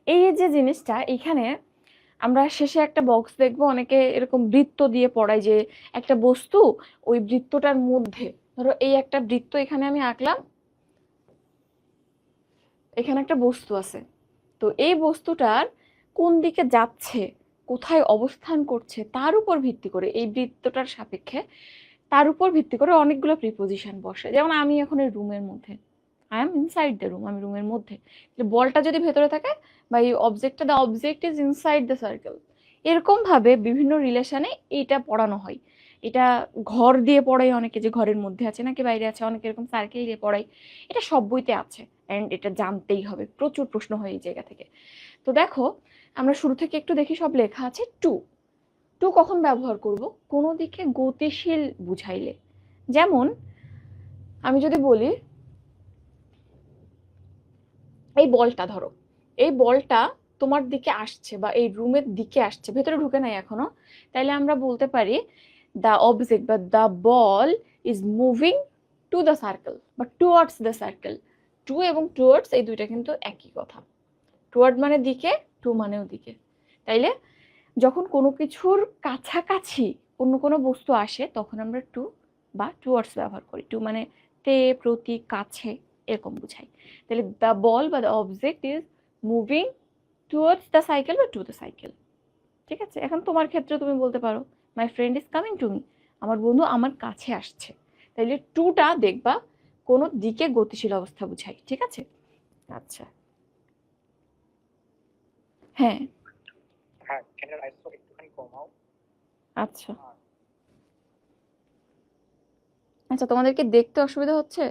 এই যে জিনিসটা এখানে আমরা শেষে একটা বক্স দেখবো, অনেকে এরকম বৃত্ত দিয়ে পড়ায় যে একটা বস্তু ওই বৃত্তটার মধ্যে, ধরো এই একটা বৃত্ত এখানে আমি আঁকলাম, এখানে একটা বস্তু আছে, তো এই বস্তুটার কোন দিকে যাচ্ছে, কোথায় অবস্থান করছে তার উপর ভিত্তি করে, এই বৃত্তটার সাপেক্ষে তার উপর ভিত্তি করে অনেকগুলো প্রিপোজিশন বসে। যেমন আমি এখন এই রুমের মধ্যে, I am inside the room, আমি রুমের মধ্যে, বলটা যদি ভেতরে থাকে বা এই অবজেক্টটা, the object is inside the circle, এরকম ভাবে বিভিন্ন রিলেশনে এটা পড়ানো হয়। এটা ঘর দিয়ে পড়াই অনেকে, যে ঘরের মধ্যে আছে নাকি বাইরে আছে, অনেকে এরকম সার্কেল দিয়ে পড়াই। এটা সব বইতে আছে, অ্যান্ড এটা জানতেই হবে, প্রচুর প্রশ্ন হয় এই জায়গা থেকে। তো দেখো, আমরা শুরু থেকে একটু দেখি, সব লেখা আছে টু। টু কখন ব্যবহার করব? কোনো দিকে গতিশীল বুঝাইলে। যেমন আমি যদি বলি এই বলটা ধরো, এই বলটা তোমার দিকে আসছে বা এই রুমের দিকে আসছে, ভেতরে ঢুকে নাই এখনো, তাইলে আমরা বলতে পারি দ্য অবজেক্ট বা the ball is moving to the circle বা টুয়ার্ডস দ্য সার্কেল। টু এবং টুয়ার্ডস এই দুইটা কিন্তু একই কথা। টুয়ার্ড মানে দিকে, টু মানেও দিকে। তাইলে যখন কোনো কিছুর কাছাকাছি অন্য কোনো বস্তু আসে তখন আমরা টু বা টুয়ার্ডস ব্যবহার করি। টু মানে তে, প্রতি, কাছে, এরকম বুঝাই। তাহলে দ্য বল বা the object is moving towards the cycle বা টু দ্য সাইকেল। ঠিক আছে, এখন তোমার ক্ষেত্রে তুমি বলতে পারো my friend is coming to me, আমার বন্ধু আমার কাছে আসছে। তাইলে টুটা দেখবা কোনো দিকে গতিশীল অবস্থা বুঝাই। ঠিক আছে, আচ্ছা। হ্যাঁ, আচ্ছা আচ্ছা, তোমাদেরকে দেখতে অসুবিধা হচ্ছে?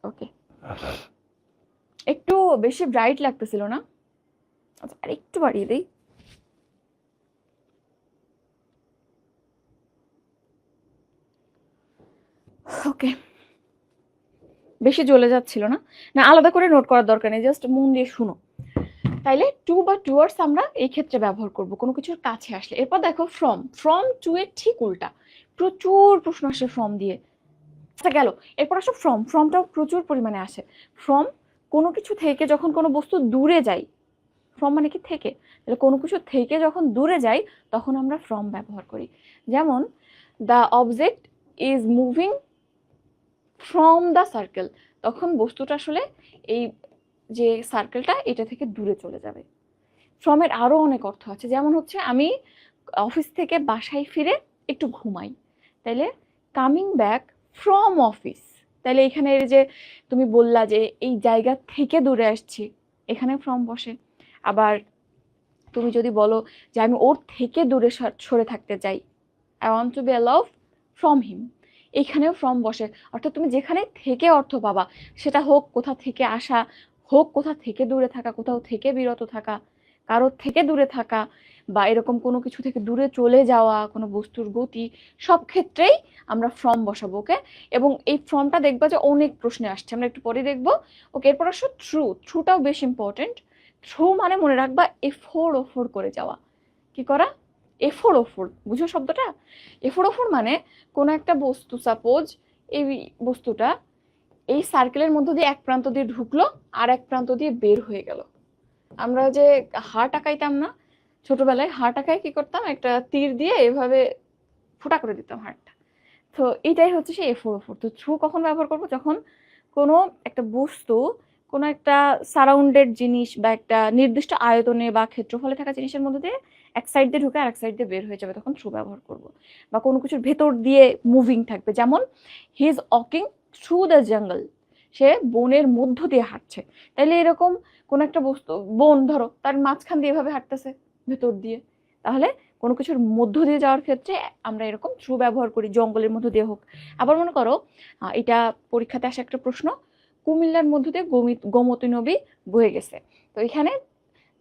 ওকে, একটু বেশি ব্রাইট লাগতেছিল না? আচ্ছা, আর একটু বাড়িয়ে দিই। ওকে, বেশি জ্বলে যাচ্ছিল না? না, আলাদা করে নোট করার দরকার নেই, জাস্ট মন দিয়ে শুনো। তাইলে টু বা টুয়ার্ডস আমরা এই ক্ষেত্রে ব্যবহার করব কোনো কিছুর কাছে আসলে। এরপর দেখো ফ্রম, ফ্রম টু এর ঠিক উল্টা। প্রচুর প্রশ্ন আসে ফ্রম দিয়ে। আচ্ছা গেল, এরপর আসো ফ্রম, ফ্রমটাও প্রচুর পরিমাণে আসে। ফ্রম কোনো কিছু থেকে যখন কোনো বস্তু দূরে যায়, ফ্রম মানে কি থেকে, তাহলে কোনো কিছু থেকে যখন দূরে যায় তখন আমরা ফ্রম ব্যবহার করি। যেমন the object is moving from the circle, তখন বস্তুটা আসলে এই যে সার্কেলটা এটা থেকে দূরে চলে যাবে। ফ্রমের আরো অনেক অর্থ আছে, যেমন হচ্ছে আমি অফিস থেকে বাসায় ফিরে একটু ঘুমাই, তাইলে কামিং ব্যাক ফ্রম অফিস। তাইলে এখানে যে তুমি বললা যে এই জায়গা থেকে দূরে আসছি, এখানে ফ্রম বসে। আবার তুমি যদি বলো যে আমি ওর থেকে দূরে সরে থাকতে চাই, I want to be allowed from him, এইখানেও ফ্রম বসে। অর্থাৎ তুমি যেখানে থেকে অর্থ পাবা, সেটা হোক কোথা থেকে আসা, হোক কোথা থেকে দূরে থাকা, কোথাও থেকে বিরত থাকা, কারোর থেকে দূরে থাকা, বা এরকম কোনো কিছু থেকে দূরে চলে যাওয়া, কোনো বস্তুর গতি, সব ক্ষেত্রেই আমরা ফ্রম বসাবো। ওকে, এবং এই ফ্রমটা দেখবা যে অনেক প্রশ্নে আসছে, আমরা একটু পরে দেখবো। ওকে, এরপর আসো থ্রু। থ্রুটাও বেশ ইম্পর্টেন্ট। থ্রু মানে মনে রাখবা এফোর ওফোর করে যাওয়া। কি করা? এফোর ওফোর, বুঝো শব্দটা? এফোর ওফোর মানে কোনো একটা বস্তু, সাপোজ এই বস্তুটা এই সার্কেলের মধ্য দিয়ে এক প্রান্ত দিয়ে ঢুকলো আর এক প্রান্ত দিয়ে বের হয়ে গেল। আমরা যে হাড় টাকাইতাম না ছোটবেলায়, হাড় টাকায় কি করতাম, একটা তীর দিয়ে এভাবে ফুটা করে দিতাম হাড়টা। তো এটাই হচ্ছে সেই এফোর ওফোর। তো থ্রু কখন ব্যবহার করবো? যখন কোনো একটা বস্তু, কোনো একটা সারাউন্ডেড জিনিস বা একটা নির্দিষ্ট আয়তনে বা ক্ষেত্রফলে থাকা জিনিসের মধ্যে দিয়ে এক সাইড দিয়ে ঢুকে আরেক সাইড দিয়ে বের হয়ে যাবে, তখন থ্রু ব্যবহার করব। বা কোনো কিছুর ভেতর দিয়ে মুভিং থাকবে, যেমন he is walking through the jungle, সে বনের মধ্য দিয়ে হাঁটছে। তাইলে এরকম কোন একটা বস্তু, বন ধরো, তার মাঝখান দিয়ে এভাবে হাঁটতেছে ভেতর দিয়ে, তাহলে কোনো কিছুর মধ্য দিয়ে যাওয়ার ক্ষেত্রে আমরা এরকম থ্রু ব্যবহার করি, জঙ্গলের মধ্য দিয়ে হোক। আবার মনে করো এটা পরীক্ষাতে আসা একটা প্রশ্ন, কুমিল্লার মধ্য দিয়ে গোমতী নদী বয়ে গেছে। তো এখানে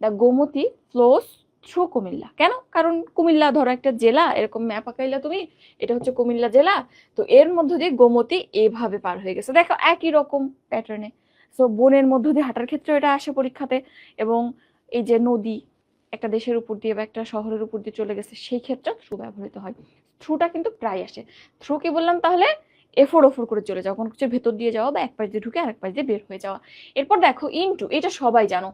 the Gomti flows through Comilla. কেন? কারণ কুমিল্লা ধরো একটা জেলা, এরকম ম্যাপ আঁকাইলা তুমি, এটা হচ্ছে কুমিল্লা জেলা, তো এর মধ্য দিয়ে গোমতী এভাবে পার হয়ে গেছে। দেখো একই রকম প্যাটার্নে। সো বনের মধ্য দিয়ে হাঁটার ক্ষেত্রে এটা আসে পরীক্ষাতে। এবং এই যে নদী একটা দেশের উপর দিয়ে বা একটা শহরের উপর দিয়ে চলে গেছে, সেই ক্ষেত্রে থ্রু ব্যবহৃত হয়। থ্রুটা কিন্তু প্রায় আসে। থ্রু কি বললাম তাহলে? এফোর ওফোর করে চলে যাওয়া, কোনো কিছুর ভেতর দিয়ে যাওয়া বা এক পাশ দিয়ে ঢুকে আরেক পাশ দিয়ে বের হয়ে যাওয়া। এরপর দেখো ইনটু, এটা সবাই জানো,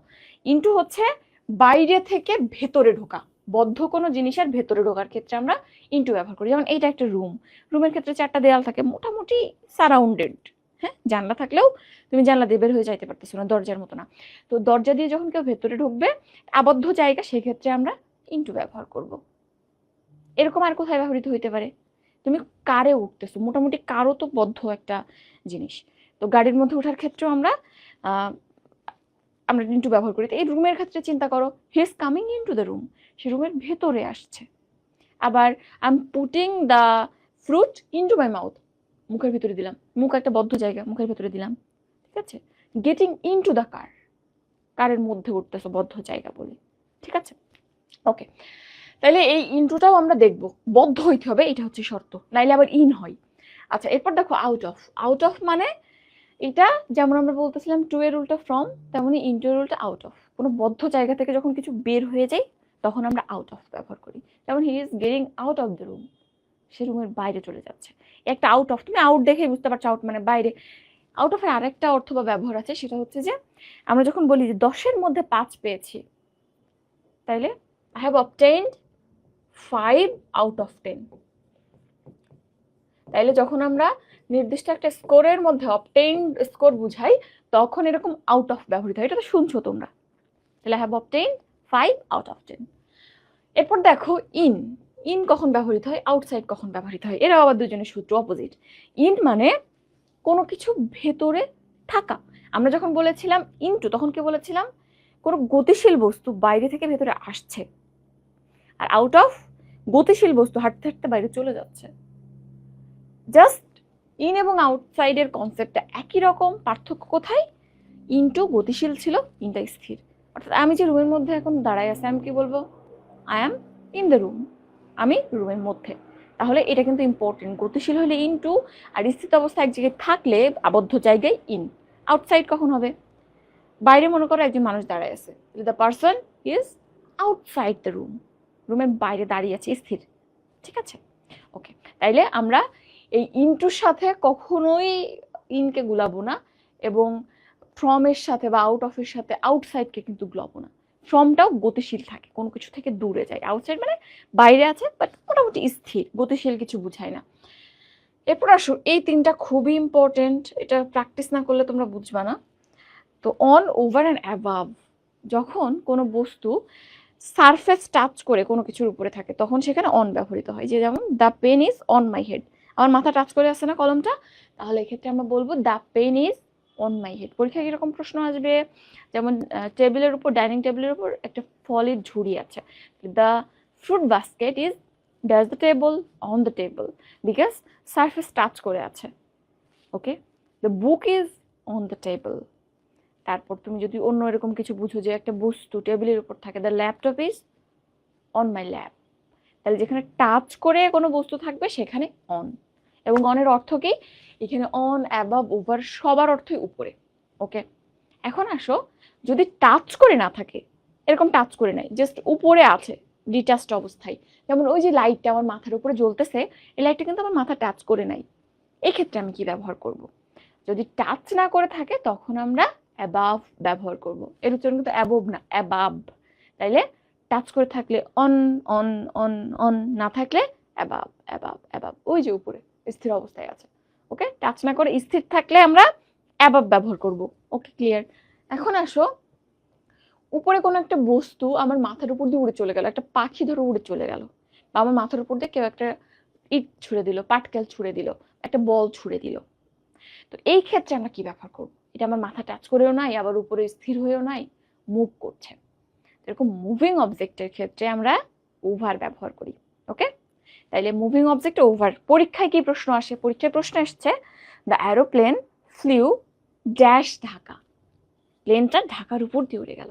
ইনটু হচ্ছে বাইরে থেকে ভেতরে ঢোকা, বদ্ধ কোনো জিনিসের ভেতরে ঢোকার ক্ষেত্রে আমরা ইনটু ব্যবহার করি। যেমন এইটা একটা রুম, রুমের ক্ষেত্রে 4টা দেয়াল থাকে, মোটামুটি সারাউন্ডেড, হ্যাঁ, জানলা থাকলেও তুমি জানলা দিয়ে বের হয়ে যাইতে পারতেছো না, দরজার মতো না। তো দরজা দিয়ে যখন কেউ ভেতরে ঢুকবে, আবদ্ধ জায়গা, সেক্ষেত্রে আমরা ইনটু ব্যবহার করব। এরকম আর কোথায় ব্যবহৃত হইতে পারে? তুমি কারে উঠতেছো, মোটামুটি কারও তো বদ্ধ একটা জিনিস, তো গাড়ির মধ্যে ওঠার ক্ষেত্রেও আমরা আমরা ইনটু ব্যবহার করি। তো এই রুমের ক্ষেত্রে চিন্তা করো, he is coming into the room, সে রুমের ভেতরে আসছে। আবার I am putting the fruit into my mouth, মুখের ভিতরে দিলাম, মুখ একটা বদ্ধ জায়গা, মুখের ভিতরে দিলাম, ঠিক আছে। গেটিং ইনটু দ্য কার, কারের মধ্যে উঠতেছো বদ্ধ জায়গা বলে, ঠিক আছে, ওকে। তাহলে এই ইনটুটাও আমরা দেখব, বদ্ধ হইতে হবে, এটা হচ্ছে শর্ত, নাইলে আবার ইন হয়। আচ্ছা, এরপর দেখো আউট অফ। আউট অফ মানে এটা যেমন আমরা বলতেছিলাম টু এর উল্টা ফ্রম, তেমনি ইনটু এর উল্টা আউট অফ। কোনো বদ্ধ জায়গা থেকে যখন কিছু বের হয়ে যায় তখন আমরা আউট অফ ব্যবহার করি। যেমন he is getting out of the room, সে রুমের বাইরে চলে যাচ্ছে। একটা আউট অফ, তুমি আউট দেখেই বুঝতে পারছো আউট মানে বাইরে। আউট অফের আরেকটা অর্থ বা ব্যবহার আছে, সেটা হচ্ছে যে আমরা যখন বলি যে 10-এর মধ্যে 5 পেয়েছি, তাইলে I have obtained 5 out of 10। তাইলে যখন আমরা নির্দিষ্ট একটা স্কোরের মধ্যে অবটেইনড স্কোর বুঝাই, তখন এরকম আউট অফ ব্যবহৃত হয়। এটা তো শুনছো তোমরা। তাহলে হ্যাভ অবটেইনড 5 আউট অফ 10। এরপর দেখো ইন। ইন কখন ব্যবহৃত হয়, আউটসাইড কখন ব্যবহৃত হয়, এরাও আবার দুজনের সূত্র অপোজিট। ইন মানে কোনো কিছু ভেতরে থাকা। আমরা যখন বলেছিলাম ইনটু, তখন কি বলেছিলাম? কোনো গতিশীল বস্তু বাইরে থেকে ভেতরে আসছে। আর আউট অফ, গতিশীল বস্তু হাঁটতে হাঁটতে বাইরে চলে যাচ্ছে। জাস্ট ইন এবং আউটসাইডের কনসেপ্টটা একই রকম, পার্থক্য কোথায়? ইনটু গতিশীল ছিল, ইনটা স্থির। অর্থাৎ আমি যে রুমের মধ্যে এখন দাঁড়ায় আছি, আমি কি বলবো? I am in the room, আমি রুমের মধ্যে। তাহলে এটা কিন্তু ইম্পর্টেন্ট। গতিশীল হলে ইনটু, আর স্থিত অবস্থা এক জায়গায় থাকলে আবদ্ধ জায়গায় ইন। আউটসাইড কখন হবে? বাইরে মনে করো একজন মানুষ দাঁড়ায় আছে, the person is outside the room, রুমের বাইরে দাঁড়িয়ে আছে, স্থির, ঠিক আছে, ওকে। তাইলে আমরা এই ইনটুর সাথে কখনোই ইনকে গুলাবো না, এবং ফ্রমের সাথে বা আউট অফের সাথে আউটসাইডকে কিন্তু গুলাবো না। ফ্রমটাও গতিশীল থাকে, কোনো কিছু থেকে দূরে যায়। আউটসাইড মানে বাইরে আছে বাট মোটামুটি স্থির, গতিশীল কিছু বুঝায় না। এরপর আসো, এই 3টা খুবই ইম্পর্টেন্ট, এটা প্র্যাকটিস না করলে তোমরা বুঝবা না। তো অন, ওভার অ্যান্ড অ্যাবাভ, যখন কোনো বস্তু সারফেস টাচ করে কোনো কিছুর উপরে থাকে তখন সেখানে অন ব্যবহৃত হয়। যে যেমন the pen is on my head, আমার মাথা টাচ করে আসছে না কলমটা, তাহলে এক্ষেত্রে আমরা বলবো the pen is on my head. পরীক্ষায় কিরকম প্রশ্ন আসবে? যেমন টেবিলের উপর, ডাইনিং টেবিলের উপর একটা ফলের ঝুড়ি আছে, the fruit basket is dash the table, on the table, because surface touch করে আছে, okay. The book is on the table. তারপর তুমি যদি অন্য এরকম কিছু বুঝো যে একটা বস্তু টেবিলের উপর থাকে, the laptop is on my lap, তাহলে যেখানে টাচ করে কোনো বস্তু থাকবে সেখানে অন। এবং অনের অর্থ কি? এখানে অন, অ্যাবাভ, ওভার সবার অর্থই উপরে, ওকে। এখন আসো, যদি টাচ করে না থাকে, এরকম টাচ করে নাই, জাস্ট উপরে আছে ডিটাচড অবস্থায়, যেমন ওই যে লাইটটা আমার মাথার উপরে জ্বলতেছে, এই লাইটটা কিন্তু আমার মাথা টাচ করে নাই, এই ক্ষেত্রে আমি কি ব্যবহার করব? যদি টাচ না করে থাকে তখন আমরা অ্যাবাভ ব্যবহার করব। এর উচ্চারণ কিন্তু অ্যাবভ না, অ্যাবাভ। তাইলে টাচ করে থাকলে অন, অন, অন, অন, না থাকলে অ্যাবাভ, অ্যাবাভ, অ্যাবাভ, ওই যে উপরে স্থির অবস্থায় আছে, ওকে। টাচ না করে স্থির থাকলে আমরা অ্যাবাভ ব্যবহার করব, ওকে, ক্লিয়ার। এখন আসো, উপরে কোনো একটা বস্তু আমার মাথার উপর দিয়ে উড়ে চলে গেল, একটা পাখি ধরে উড়ে চলে গেল, বা আমার মাথার উপর দিয়ে কেউ একটা ইট ছুঁড়ে দিল, পাটকেল ছুঁড়ে দিল, একটা বল ছুঁড়ে দিল, তো এই ক্ষেত্রে আমরা কি ব্যবহার করব? এটা আমার মাথা টাচ করেও নাই, আবার উপরে স্থির হয়েও নাই, মুভ করছে। এরকম মুভিং অবজেক্টের ক্ষেত্রে আমরা ওভার ব্যবহার করি, ওকে। তাইলে মুভিং অবজেক্ট ওভার। পরীক্ষায় কি প্রশ্ন আসে? পরীক্ষায় প্রশ্ন আসছে the aeroplane flew dash Dhaka, প্লেনটা ঢাকার উপর দিয়ে উড়ে গেল।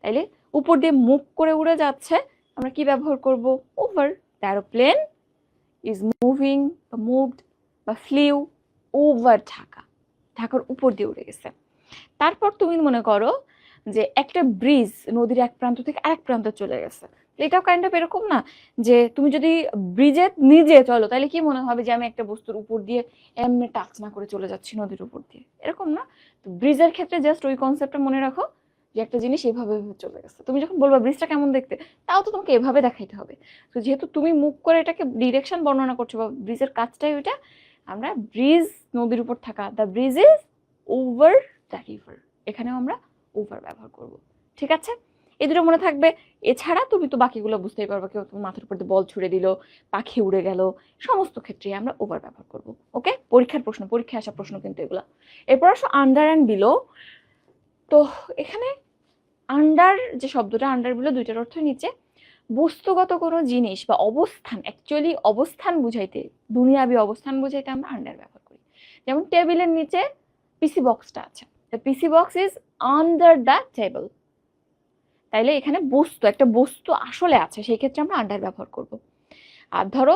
তাইলে উপর দিয়ে মুভ করে উড়ে যাচ্ছে, আমরা কি ব্যবহার করব? Over. The aeroplane is moving বা মুভড বা ফ্লিউ ওভার ঢাকা, ঢাকার উপর দিয়ে উড়ে গেছে। তারপর তুমি মনে করো যে একটা ব্রিজ নদীর এক প্রান্ত থেকে আরেক প্রান্তে চলে গেছে, এটাও কাইন্ড অফ এরকম না যে তুমি যদি ব্রিজে নিজে চলো তাহলে কি মনে হবে যে আমি একটা বস্তুর উপর দিয়ে এমনি টাচ না করে চলে যাচ্ছি নদীর উপর দিয়ে, এরকম না। তো ব্রিজের ক্ষেত্রে জাস্ট ওই কনসেপ্টটা মনে রাখো যে একটা জিনিস এভাবে এভাবে চলে গেছে, তুমি যখন বলবা ব্রিজটা কেমন দেখতে, তাও তো তোমাকে এভাবে দেখাইতে হবে। তো যেহেতু তুমি মুভ করে এটাকে ডিরেকশন বর্ণনা করছো বা ব্রিজের কাজটাই ওইটা, আমরা ব্রিজ নদীর উপর থাকা, the bridge is over the river, এখানেও আমরা ওভার ব্যবহার করব। ঠিক আছে, এই দুটো মনে থাকবে। এছাড়া তুমি তো বাকিগুলো বুঝতেই পারবে, কেউ তোমার মাথার উপর দিয়ে বল ছুড়ে দিল, পাখি উড়ে গেল, সমস্ত ক্ষেত্রে আমরা ওভার ব্যবহার করব। ওকে, পরীক্ষার প্রশ্ন, পরীক্ষায় আসা প্রশ্ন কিন্তু এগুলো। এরপর আসো আন্ডার অ্যান্ড বিলো। তো এখানে আন্ডার যে শব্দটা, আন্ডার বিলো দুইটার অর্থ নিচে। বস্তুগত কোনো জিনিস বা অবস্থান, অ্যাকচুয়ালি অবস্থান বুঝাইতে, দুনিয়াবি অবস্থান বুঝাইতে আমরা আন্ডার ব্যবহার করি। যেমন টেবিলের নিচে পিসি বক্সটা আছে, the PC box is under the table. তাইলে এখানে বস্তু, একটা বস্তু আসলে আছে, সেই ক্ষেত্রে আমরা আন্ডার ব্যবহার করব। আর ধরো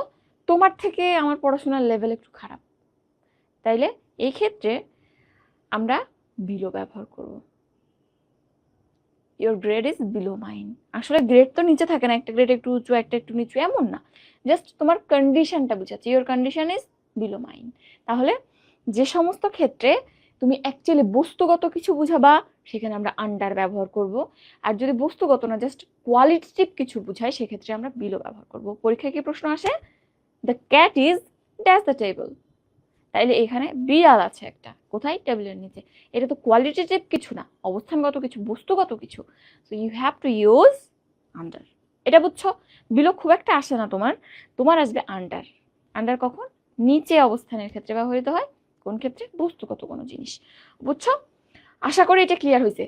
তোমার থেকে আমার পড়াশোনার লেভেল একটু খারাপ, তাইলে এই ক্ষেত্রে আমরা বিলো ব্যবহার করব। Your grade is below mine. আসলে গ্রেড তো নিচে থাকে না, একটা গ্রেড একটু উঁচু একটা একটু নিচু এমন না, জাস্ট তোমার কন্ডিশনটা বুঝাচ্ছে, your condition is below mine. তাহলে যে সমস্ত ক্ষেত্রে তুমি অ্যাকচুয়ালি বস্তুগত কিছু বুঝাবা সেখানে আমরা আন্ডার ব্যবহার করব। আর যদি বস্তুগত না জাস্ট কোয়ালিটেটিভ কিছু বুঝাই সেক্ষেত্রে আমরা বিলো ব্যবহার করব। পরীক্ষায় কি প্রশ্ন আসে, the cat is dash the table, তাইলে এখানে বিড়াল আছে একটা কোথায়, টেবিলের নিচে। এটা তো কোয়ালিটেটিভ কিছু না, অবস্থানগত কিছু, বস্তুগত কিছু। So you have to use under. এটা বুঝছো? বিলো খুব একটা আসে না তোমার, তোমার আসবে আন্ডার। আন্ডার কখন? নিচে অবস্থানের ক্ষেত্রে ব্যবহৃত হয়। কোন ক্ষেত্রে? বস্তুগত কোনো জিনিস। বুঝছো? আশা করি এটা ক্লিয়ার হয়েছে।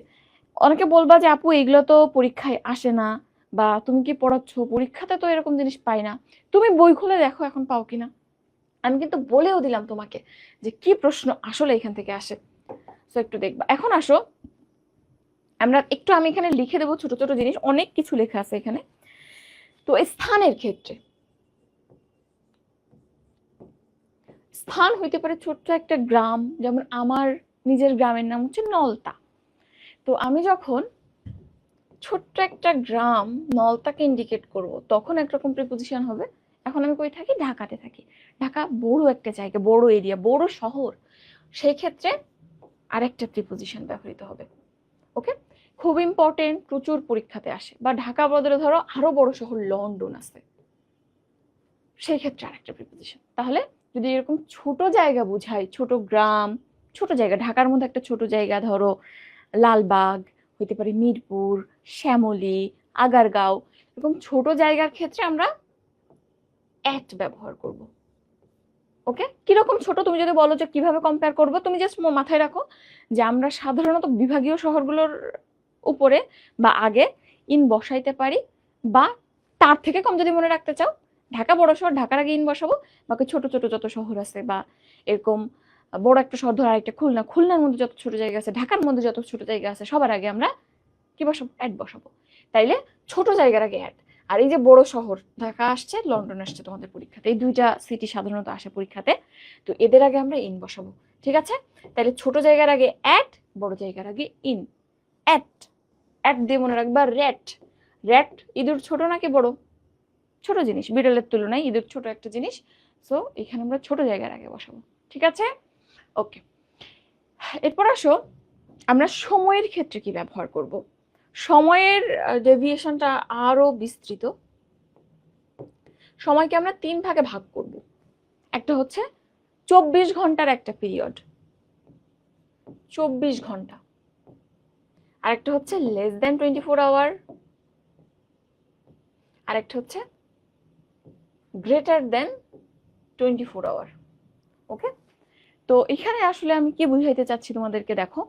অনেকে বলবা যে আপু এগুলো তো পরীক্ষায় আসে না, বা তুমি কি পড়াচ্ছ, পরীক্ষাতে তো এরকম জিনিস পাই না। তুমি বই খুলে দেখো এখন পাও কিনা। আমি কিন্তু বলেও দিলাম তোমাকে যে কি প্রশ্ন আসলে এখান থেকে আসে, তো একটু দেখবা। এখন আসো আমরা একটু, আমি এখানে লিখে দেবো ছোট ছোট জিনিস, অনেক কিছু লেখা আছে এখানে। তো স্থানের ক্ষেত্রে, স্থান হইতে পারে ছোট্ট একটা গ্রাম, যেমন আমার নিজের গ্রামের নাম হচ্ছে নলতা। তো আমি যখন ছোট্ট একটা গ্রাম নলতাকে ইন্ডিকেট করব তখন একরকম প্রিপোজিশন হবে। এখন আমি কই থাকি? ঢাকাতে থাকি। ঢাকা বড় একটা জায়গা, বড় এরিয়া, বড় শহর, সেই ক্ষেত্রে আরেকটা প্রিপোজিশন ব্যবহৃত হবে। ওকে, খুব ইম্পর্টেন্ট, প্রচুর পরীক্ষাতে আসে। বা ঢাকা বদলে ধরো আরো বড় শহর লন্ডন আছে, সেই ক্ষেত্রে আরেকটা প্রিপোজিশন। তাহলে যদি এরকম ছোট জায়গা বুঝাই, ছোট গ্রাম, ছোট জায়গা, ঢাকার মধ্যে একটা ছোট জায়গা ধরো লালবাগ, হইতে পারে মিরপুর, শ্যামলী, আগারগাঁও, এরকম ছোট জায়গার ক্ষেত্রে আমরা অ্যাট ব্যবহার করব। ওকে, কিরকম ছোট তুমি যদি বলো যে কিভাবে কম্পেয়ার করবো, তুমি জাস্ট মাথায় রাখো যে আমরা সাধারণত বিভাগীয় শহরগুলোর উপরে বা আগে ইন বসাইতে পারি, বা তার থেকে কম যদি মনে রাখতে চাও, ঢাকা বড় শহর, ঢাকার আগে ইন বসাবো। বাকি ছোট ছোট যত শহর আছে, বা এরকম বড় একটা শহর ধরো আরেকটা খুলনা, খুলনার মধ্যে যত ছোট জায়গা আছে, ঢাকার মধ্যে যত ছোট জায়গা আছে, সবার আগে আমরা কি বসাবো? অ্যাড বসাবো। তাইলে ছোট জায়গার আগে অ্যাড। আর এই যে বড় শহর, ঢাকা আসছে, লন্ডন আসছে তোমাদের পরীক্ষাতে, এই দুইটা সিটি সাধারণত আসে পরীক্ষাতে, তো এদের আগে আমরা ইন বসাবো। ঠিক আছে, তাহলে ছোট জায়গার আগে অ্যাড, বড় জায়গার আগে ইন। অ্যাট, অ্যাট দিয়ে মনে রাখবা র্যাট। র্যাট ইঁদুর ছোট নাকি বড়? ছোট জিনিস, বিড়ালের তুলনায় ইঁদুর ছোট একটা জিনিস। সো এখানে আমরা ছোট জায়গার আগে বসাবো। ঠিক আছে, ওকে। এরপর আসো আমরা সময়ের ক্ষেত্রে কি ব্যবহার করব। সময়ের ডেভিয়েশনটা আরো বিস্তৃত। সময়কে আমরা 3 ভাগে ভাগ করব। একটা হচ্ছে 24 ঘন্টার একটা পিরিয়ড, 24 ঘন্টা। আর একটা হচ্ছে লেস দ্যান 24 আওয়ার, আর একটা হচ্ছে গ্রেটার দ্যান 24 আওয়ার। ওকে, তো এখানে আসলে আমি কি বুঝাইতে চাচ্ছি তোমাদেরকে, দেখো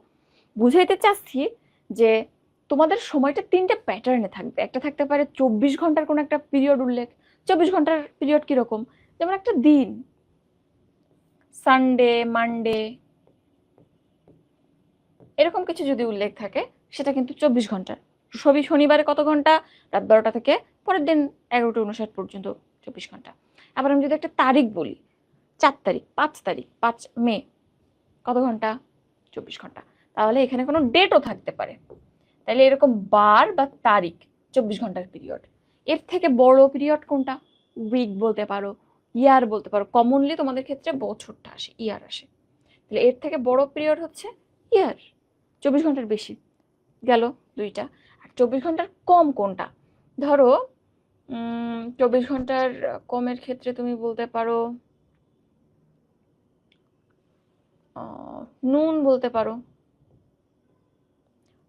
বুঝাইতে চাচ্ছি যে তোমাদের সময়টা 3টে প্যাটার্নে থাকবে। একটা থাকতে পারে 24 ঘন্টার কোন একটা পিরিয়ড উল্লেখ। 24 ঘন্টার পিরিয়ড কিরকম? যেমন একটা দিন, সানডে, মানডে, এরকম কিছু যদি উল্লেখ থাকে সেটা কিন্তু 24 ঘন্টার। শনিবারে কত ঘন্টা? রাত 12টা থেকে পরের দিন 11টা 59 পর্যন্ত 24 ঘন্টা। আবার আমি যদি একটা তারিখ বলি, 4 তারিখ, 5 তারিখ, 5 মে, কত ঘন্টা? 24 ঘন্টা। তাহলে এখানে কোনো ডেটও থাকতে পারে, তাহলে এরকম বার বা তারিখ 24 ঘন্টার পিরিয়ড। এর থেকে বড় পিরিয়ড কোনটা? উইক বলতে পারো, ইয়ার বলতে পারো। কমনলি তোমাদের ক্ষেত্রে বছরটা আসে, ইয়ার আসে। তাহলে এর থেকে বড় পিরিয়ড হচ্ছে ইয়ার, 24 ঘন্টার বেশি গেল দুইটা। আর 24 ঘন্টার কম কোনটা? ধরো 24 ঘন্টার কমের ক্ষেত্রে তুমি বলতে পারো নুন বলতে পারো,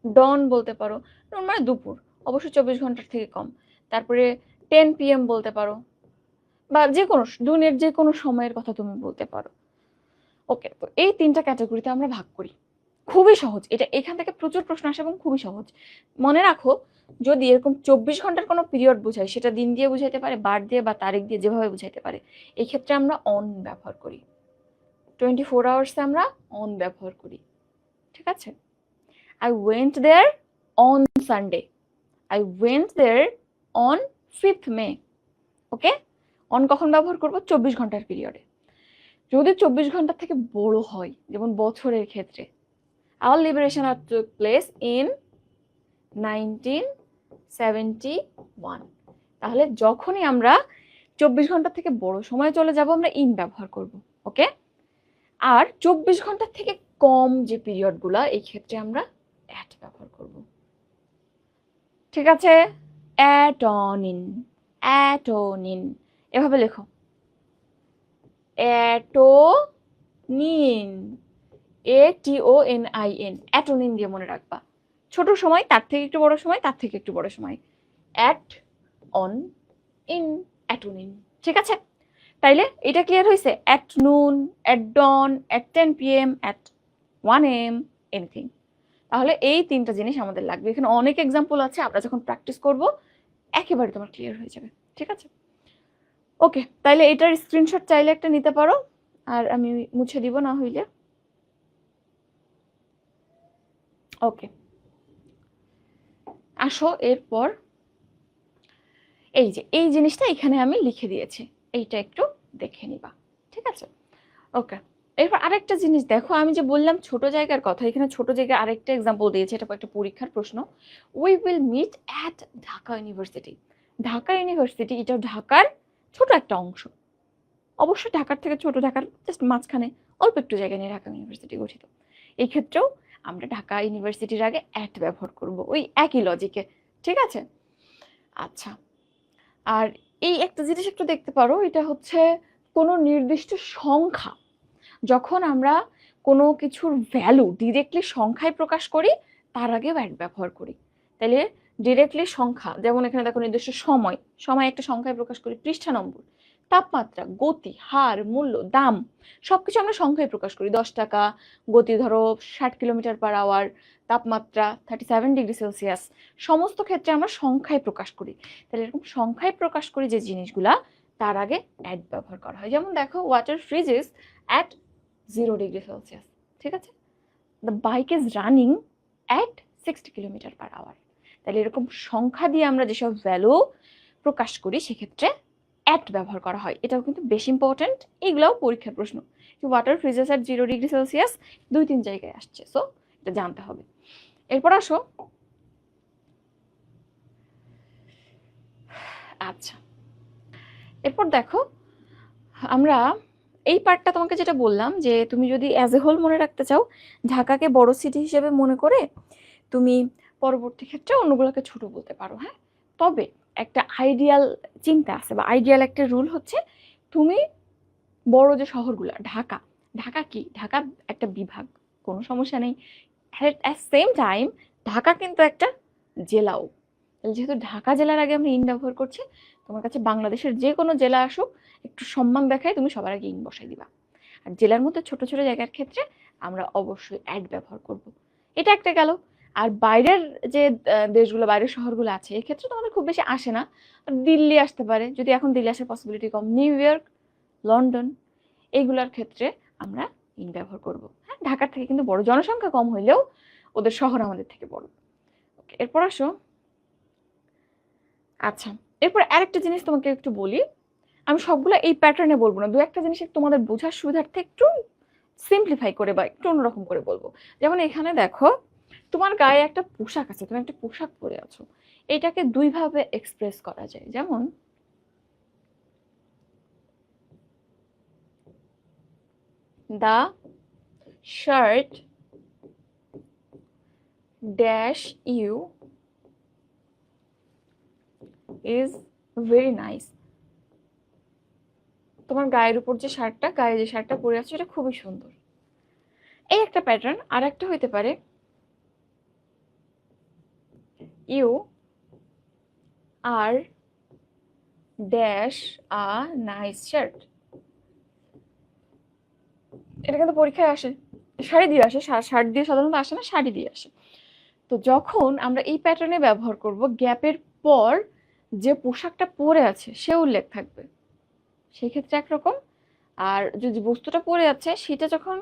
ডন বলতে পারো। নুন মানে দুপুর, অবশ্যই 24 ঘন্টার থেকে কম। তারপরে 10 PM বলতে পারো, বা যে কোনো দিনের যে কোনো সময়ের কথা তুমি বলতে পারো। ওকে, তো এই তিনটা ক্যাটাগরিতে আমরা ভাগ করি। খুবই সহজ এটা, এখান থেকে প্রচুর প্রশ্ন আসে এবং খুবই সহজ। মনে রাখো, যদি এরকম 24 ঘন্টার কোনো পিরিয়ড বোঝায়, সেটা দিন দিয়ে বুঝাইতে পারে, বার দিয়ে বা তারিখ দিয়ে, যেভাবে বুঝাইতে পারে, এই ক্ষেত্রে আমরা অন ব্যবহার করি। 24 আওয়ার্সে আমরা অন ব্যবহার করি, ঠিক আছে? I went there on Sunday. I went there on 5th May. Okay, on কখন ব্যবহার করব? 24 ঘন্টার পিরিয়ডে। যদি 24 ঘন্টা থেকে বড় হয়, যেমন বছরের ক্ষেত্রে, our liberation took place in 1971, তাহলে যখনই আমরা 24 ঘন্টা থেকে বড় সময় চলে যাব, আমরা ইন ব্যবহার করব। ওকে, আর 24 ঘন্টার থেকে কম যে পিরিয়ড গুলা, এই ক্ষেত্রে আমরা অ্যাট ব্যবহার করব। ঠিক আছে? অ্যাটনিন, অ্যাটনিন, এভাবে লেখো, অ্যাটোনিন, ATONIN, অ্যাটোনিন দিয়ে মনে রাখবা। ছোট সময়, তার থেকে একটু বড় সময়, তার থেকে একটু বড় সময়, অ্যাট, অন, ইন, অ্যাটোনিন। ঠিক আছে? তাইলে এটা ক্লিয়ার হয়েছে? At noon, at dawn, at 10 PM, at 1 AM, anything. তাহলে এই তিনটা জিনিস আমাদের লাগবে। এখানে অনেক এক্সাম্পল আছে, আমরা যখন প্র্যাকটিস করব একেবারে তোমার ক্লিয়ার হয়ে যাবে। ঠিক আছে? ওকে, তাইলে এটার স্ক্রিনশট চাইলে একটা নিতে পারো, আর আমি মুছে দিব না হইলে। ওকে, আসো এরপর এই যে এই জিনিসটা এখানে আমি লিখে দিয়েছি, এইটা একটু দেখে নিবা। ঠিক আছে? ওকে, এরপর আরেকটা জিনিস দেখো, আমি যে বললাম ছোট জায়গার কথা, এখানে ছোট জায়গায় আরেকটা এক্সাম্পল দিয়েছে, এটা একটা পরীক্ষার প্রশ্ন। We will meet at Dhaka University. Dhaka University এটা ঢাকার ছোট একটা অংশ, অবশ্যই ঢাকার থেকে ছোট, ঢাকার জাস্ট মাঝখানে অল্প একটু জায়গা নিয়ে ঢাকা ইউনিভার্সিটি গঠিত। এই ক্ষেত্রেও আমরা ঢাকা ইউনিভার্সিটির আগে অ্যাট ব্যবহার করব, ওই একই লজিকে। ঠিক আছে? আচ্ছা, আর এই একটা জিনিস একটু দেখতে পারো, এটা হচ্ছে কোনো নির্দিষ্ট সংখ্যা, যখন আমরা কোনো কিছুর ভ্যালু ডিরেক্টলি সংখ্যায় প্রকাশ করি, তার আগে অ্যাট ব্যবহার করি। তাহলে ডিরেক্টলি সংখ্যা, যেমন এখানে দেখো নির্দিষ্ট সময়, সময় একটা সংখ্যায় প্রকাশ করি, পৃষ্ঠা নম্বর, তাপমাত্রা, গতি, হার, মূল্য, দাম, সবকিছু আমরা সংখ্যায় প্রকাশ করি। 10 টাকা, গতি ধরো 60 কিলোমিটার/আওয়ার, তাপমাত্রা 37 ডিগ্রি সেলসিয়াস, সমস্ত ক্ষেত্রে আমরা সংখ্যায় প্রকাশ করি। তাহলে এরকম সংখ্যায় প্রকাশ করি যে জিনিসগুলা, তার আগে অ্যাট ব্যবহার করা হয়। যেমন দেখো, water freezes at 0 degree Celsius. ঠিক আছে? The bike is running at 60 কিলোমিটার/আওয়ার। তাহলে এরকম সংখ্যা দিয়ে আমরা যেসব ভ্যালু প্রকাশ করি, সেক্ষেত্রে অ্যাট ব্যবহার করা হয়। এটাও কিন্তু বেশ ইম্পর্টেন্ট, এগুলাও পরীক্ষার প্রশ্ন। Water freezes at 0 degree Celsius 2-3 জায়গায় আসছে, সো এটা জানতে হবে। এরপর আসো, আচ্ছা, এরপর দেখো, আমরা এই পার্টটা তোমাকে যেটা বললাম, যে তুমি যদি অ্যাজ এ হোল মনে রাখতে চাও, ঢাকাকে বড় সিটি হিসেবে মনে করে তুমি পরবর্তী ক্ষেত্রে অন্যগুলোকে ছোট বলতে পারো। হ্যাঁ, তবে একটা আইডিয়াল চিন্তা আছে, বা আইডিয়াল একটা রুল হচ্ছে, তুমি বড় যে শহরগুলো, ঢাকা, ঢাকা কি, ঢাকা একটা বিভাগ, কোনো সমস্যা নেই। অ্যাট সেম টাইম ঢাকা কিন্তু একটা জেলাও। যেহেতু ঢাকা জেলার আগে আমরা ইন ব্যবহার করছি, তোমার কাছে বাংলাদেশের যে কোনো জেলা আসুক, একটু সম্মান দেখায় তুমি সবার আগে ইন বসাই দিবা। আর জেলার মধ্যে ছোট ছোট জায়গার ক্ষেত্রে আমরা অবশ্যই অ্যাড ব্যবহার করব। এটা একটা গেল। আর বাইরের যে দেশগুলো, বাইরের শহরগুলো আছে, এক্ষেত্রে তোমাদের খুব বেশি আসে না। দিল্লি আসতে পারে, যদি এখন দিল্লি আসার পসিবিলিটি কম। নিউ ইয়র্ক, লন্ডন, এইগুলোর ক্ষেত্রে আমরা ইন ব্যবহার করব। হ্যাঁ, ঢাকার থেকে কিন্তু বড়, জনসংখ্যা কম হইলেও ওদের শহর আমাদের থেকে বড়। ওকে, এরপর আসো, আচ্ছা, এরপর আরেকটা জিনিস তোমাকে একটু বলি, আমি সবগুলো এই প্যাটার্নে বলবো না, দু একটা জিনিস তোমাদের বোঝার সুবিধার্থে একটু সিম্পলিফাই করে বা একটু অন্যরকম করে বলবো। যেমন এখানে দেখো, তোমার গায়ে একটা পোশাক আছে, তুমি একটা পোশাক পরে আছো, এটাকে দুইভাবে এক্সপ্রেস করা যায়, যেমন the shirt dash you is very nice. তোমার গায়ের উপর যে শার্টটা, গায়ে যে শার্টটা পরে আছে এটা খুবই সুন্দর। এই একটা প্যাটার্ন। আর একটা হইতে পারে you are dash a nice shirt. এটা কিন্তু পরীক্ষায় আসে, শাড়ি দিয়ে আসে, শার্ট দিয়ে সাধারণত আসে না, শাড়ি দিয়ে আসে। তো যখন আমরা এই প্যাটার্নে ব্যবহার করব, গ্যাপের পর যে পোশাকটা পরে আছে সে উল্লেখ থাকবে, সেই ক্ষেত্রে একরকম। আর যদি বস্তুটা পরে আছে সেটা যখন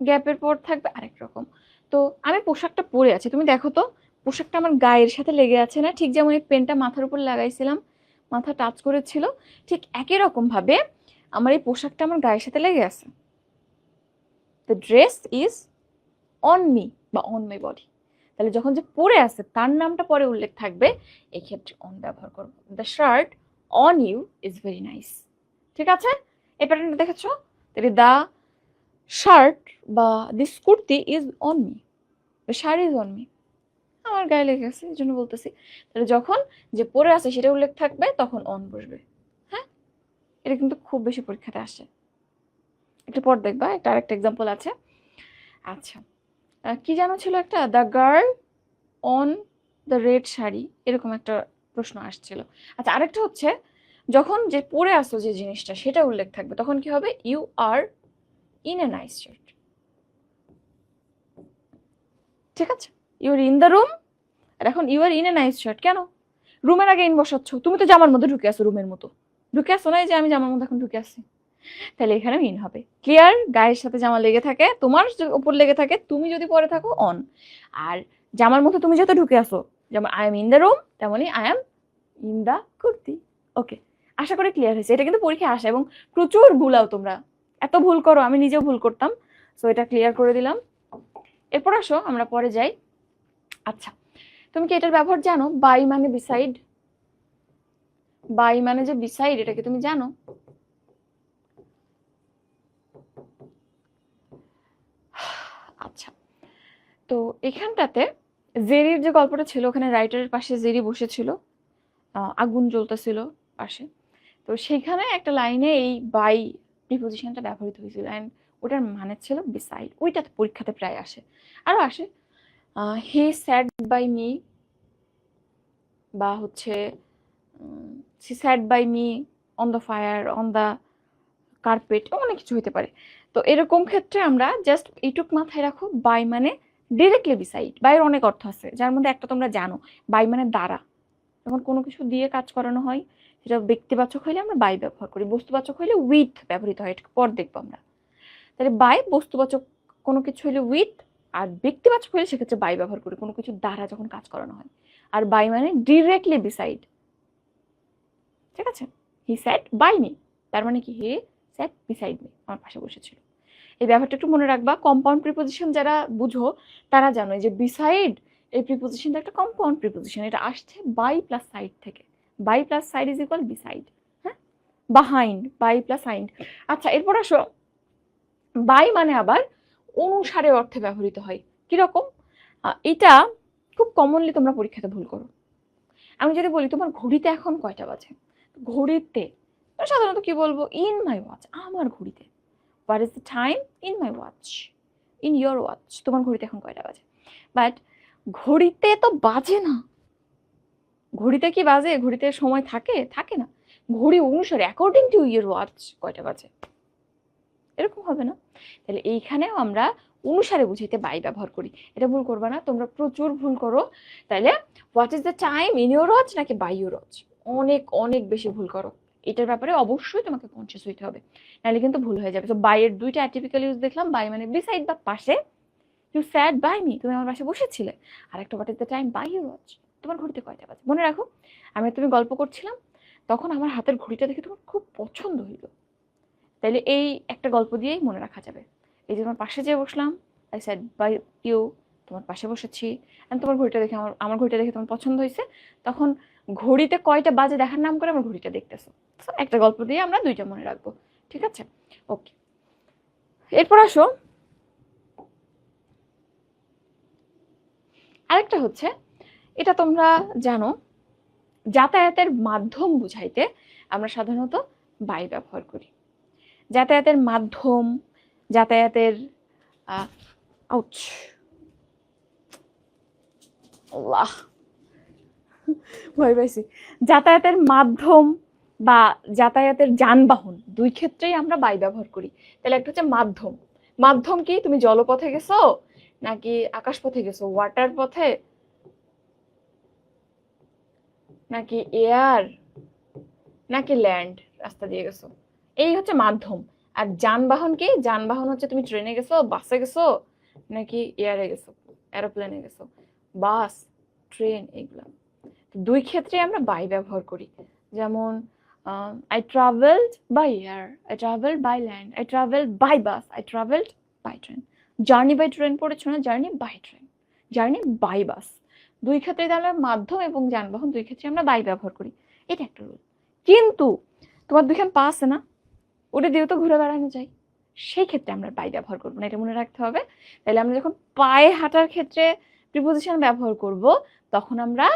গ্যাপের পর থাকবে আরেক রকম। তো আমি পোশাকটা পরে আছি, তুমি দেখো তো পোশাকটা আমার গায়ের সাথে লেগে আছে না? ঠিক যেমন এই পেনটা মাথার উপর লাগাইছিলাম, মাথা টাচ করেছিল, ঠিক একই রকম ভাবে আমার এই পোশাকটা আমার গায়ের সাথে লেগে আছে। The dress is on me বা অন মাই বডি। তাহলে যখন যে পরে আছে তার নামটা পরে উল্লেখ থাকবে, এই ক্ষেত্রে অন ব্যবহার করব। The shirt on you is very nice. ঠিক আছে, এই প্যাটার্নটা দেখেছো? তাহলে দ্য শার্ট বা this kurti is on me, the shirt is on me, আমার গায়ে লেগে গেছে এই জন্য বলতেছি। তাহলে যখন যে পরে আছে সেটা উল্লেখ থাকবে তখন অন বসবে। হ্যাঁ, এটা কিন্তু খুব বেশি পরীক্ষাতে আসে। একটু পর দেখবা, একটা আরেকটা এক্সাম্পল আছে। আচ্ছা, কি জানো ছিল একটা, the girl on the red sari, এরকম একটা প্রশ্ন আসছিল। আচ্ছা, আরেকটা হচ্ছে যখন যে পরে আসো যে জিনিসটা সেটা উল্লেখ থাকবে তখন কি হবে? You are in a nice shirt. ঠিক আছে, you are in the room, আর এখন you are in a nice shirt. কেন রুমের আগে ইন বসাচ্ছ? তুমি তো জামার মধ্যে ঢুকে আসো, রুমের মতো ঢুকে আসো না, এই যে আমি জামার মধ্যে এখন ঢুকে আসছি, তাহলে এখানে ইন হবে। ক্লিয়ার? গায়ের সাথে জামা লেগে থাকে, তোমার উপর লেগে থাকে, তুমি যদি পরে থাকো অন। আর জামার মধ্যে তুমি যেহেতু ঢুকে আসো, যেমন I am in the room, তেমনি I am in the kurti. Okay, আশা করি ক্লিয়ার হয়েছে। এটা কিন্তু পরীক্ষায় আসে এবং প্রচুর ভুলাও তোমরা, এত ভুল করো, আমি নিজেও ভুল করতাম। সো এটা ক্লিয়ার করে দিলাম। এরপর আসো আমরা পরে যাই। আচ্ছা, তুমি কি এটার ব্যবহার জানো? বাই মানে বিসাইড, বাই মানে যে বিসাইড, এটা কি তুমি জানো? আচ্ছা, তো এখানটাতে জেরির যে গল্পটা ছিল, ওখানে রাইটারের পাশে জেরি বসেছিল, আগুন জ্বলতেছিল পাশে। তো সেখানে একটা লাইনে এই বাই প্রিপোজিশনটা ব্যবহৃত হয়েছিল, অ্যান্ড ওটার মানে ছিল বিসাইড। ওইটা পরীক্ষাতে প্রায় আসে, আরো আসে। হি স্যাড বাই মি, বা হচ্ছে she sat by me on the fire, on the carpet, অনেক কিছু হতে পারে। তো এরকম ক্ষেত্রে আমরা জাস্ট এইটুক মাথায় রাখো, বাই মানে ডিরেক্টলি বিসাইড। বাইয়ের অনেক অর্থ আছে, যার মধ্যে একটা তোমরা জানো, বাই মানে দ্বারা। যখন কোনো কিছু দিয়ে কাজ করানো হয় সেটা ব্যক্তিবাচক হইলে আমরা বাই ব্যবহার করি, বস্তুবাচক হইলে উইথ ব্যবহৃত হয়, এটা পর দেখবো আমরা। তাহলে বাই বস্তুবাচক কোনো কিছু হইলে উইথ, আর ব্যক্তিবাচক হইলে সেক্ষেত্রে বাই ব্যবহার করি কোনো কিছু দ্বারা যখন কাজ করানো হয়। আর বাই মানে ডিরেক্টলি বিসাইড। ঠিক আছে, হি স্যাট বাই মি, তার মানে কি হি স্যাট বিসাইড মি, আমার পাশে বসেছিল। এই ব্যাপারটা একটু মনে রাখবা। কম্পাউন্ড প্রিপোজিশন যারা বুঝো তারা জানো যে বিসাইড এই প্রিপোজিশনটা একটা কম্পাউন্ড প্রিপোজিশন, এটা আসছে বাই প্লাস সাইড থেকে। By plus side is equal beside. হ্যাঁ, বাহাইন্ড, বাই প্লাস সাইড। আচ্ছা, এরপর আসো, বাই মানে আবার অনুসারে অর্থে ব্যবহৃত হয়। কিরকম? এটা খুব কমনলি তোমরা পরীক্ষাতে ভুল করো। আমি যদি বলি তোমার ঘড়িতে এখন কয়টা বাজে, ঘড়িতে সাধারণত কি বলবো? ইন মাই ওয়াচ, আমার ঘড়িতে। What is the time in my watch, in your watch, তোমার ঘড়িতে এখন কয়টা বাজে। বাট ঘড়িতে তো বাজে না, ঘড়িতে কি বাজে? ঘড়িতে সময় থাকে? থাকে না। ঘড়ি অনুসারে, অ্যাকর্ডিং টু ইয়োর ওয়াচ কয়টা বাজে, এরকম হবে না? তাহলে এইখানেও আমরা অনুসারে বুঝাইতে বাই ব্যবহার করি, এটা ভুল করবা না, তোমরা প্রচুর ভুল করো। তাইলে what is the time in your watch নাকি বাই ইয়োর ওয়াচ, অনেক অনেক বেশি ভুল করো। এটার ব্যাপারে অবশ্যই তোমাকে কনসিয়াস হইতে হবে, নাহলে কিন্তু ভুল হয়ে যাবে। তো বাই এর দুইটা অ্যাটিপিক্যাল ইউজ দেখলাম, বাই মানে বিসাইড বা পাশে, ইউ স্যাট বাই মি, তুমি আমার পাশে বসেছিলে। আর একটা what is the time by your watch, তোমার ঘড়িতে কয়টা বাজে। মনে রাখো, আমি তুমি গল্প করছিলাম তখন আমার হাতের ঘড়িটা দেখে তোমার খুব পছন্দ হইলো, তাইলে এই একটা গল্প দিয়েই মনে রাখা যাবে। এই যে তোমার পাশে যে বসলাম, আই সেড বাই ইউ, তোমার পাশে বসেছি, and তোমার ঘড়িটা দেখে আমার ঘড়িটা দেখে তোমার পছন্দ হয়েছে, তখন ঘড়িতে কয়টা বাজে দেখার নাম করে আমার ঘড়িটা দেখতেছো। So, একটা গল্প দিয়ে আমরা দুইটা মনে রাখবো, ঠিক আছে? ওকে, এরপর আসো আরেকটা হচ্ছে, এটা তোমরা জানো, যাতায়াতের মাধ্যম বুঝাইতে আমরা সাধারণত বাই ব্যবহার করি। যাতায়াতের মাধ্যম, যাতায়াতের আউচ আল্লাহ ভয় পাইছি, যাতায়াতের মাধ্যম বা যাতায়াতের যানবাহন দুই ক্ষেত্রেই আমরা বাই ব্যবহার করি। তাহলে একটা হচ্ছে মাধ্যম, মাধ্যম কি তুমি জলপথে গেছো নাকি আকাশপথে গেছো, ওয়াটার পথে নাকি এয়ার নাকি ল্যান্ড রাস্তা দিয়ে গেছো, এই হচ্ছে মাধ্যম। আর যানবাহন কি, যানবাহন হচ্ছে তুমি ট্রেনে গেছো, বাসে গেছো নাকি এয়ারে গেছো, এরোপ্লেনে গেছো, বাস, ট্রেন, এগুলো। দুই ক্ষেত্রে আমরা বাই ব্যবহার করি। যেমন I travelled by air, I travelled by land, I travelled by bus, I travelled by train. Journey by train পড়েছো না, journey by train, journey by bus. দুই ক্ষেত্রে আমরা মাধ্যম এবং যানবাহন দুই ক্ষেত্রে আমরা বাই ব্যবহার করি, এটা একটা রুল। কিন্তু তোমার দুইখান পা আছে না, ওটা দিয়েও তো ঘুরে বেড়ানো যায়, সেই ক্ষেত্রে আমরা বাই ব্যবহার করবো না, এটা মনে রাখতে হবে। তাহলে আমরা যখন পায়ে হাঁটার ক্ষেত্রে প্রিপোজিশন ব্যবহার করব, তখন আমরা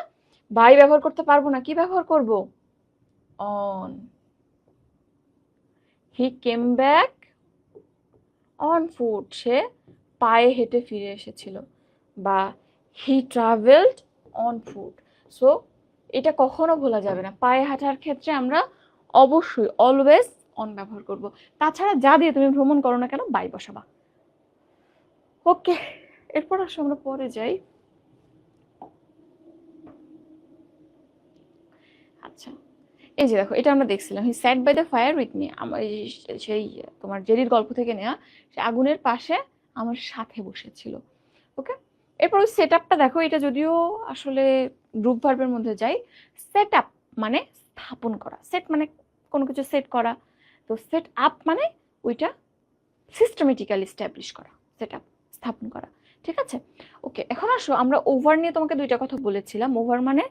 বাই ব্যবহার করতে পারবো না, কি ব্যবহার করব? On. He came back on foot, সে পায়ে হেঁটে ফিরে এসেছিল, বা he travelled on foot. So এটা কখনো ভোলা যাবে না, পায়ে হাঁটার ক্ষেত্রে আমরা অবশ্যই অলওয়েজ অন ব্যবহার করব। তাছাড়া যা দিয়ে তুমি ভ্রমণ করো না কেন বাই বসাবা। ওকে, এরপর আসলে আমরা পরে যাই। আচ্ছা, এই যে দেখো, এটা আমরা দেখছিলাম, he sat by the fire with me, আমার সেই তোমার জেরির গল্প থেকে নেওয়া, সে আগুনের পাশে আমার সাথে বসেছিল। ওকে, এরপর ওই সেট আপটা দেখো, এটা যদিও আসলে গ্রুপ ভার্বের মধ্যে যাই। সেট আপ মানে স্থাপন করা, সেট মানে কোনো কিছু সেট করা, তো সেট আপ মানে ওইটা সিস্টেমেটিক্যালি এস্টাবলিশ করা, সেট আপ স্থাপন করা, ঠিক আছে? ওকে, এখন আসো আমরা ওভার নিয়ে তোমাকে দুইটা কথা বলেছিলাম। ওভার মানে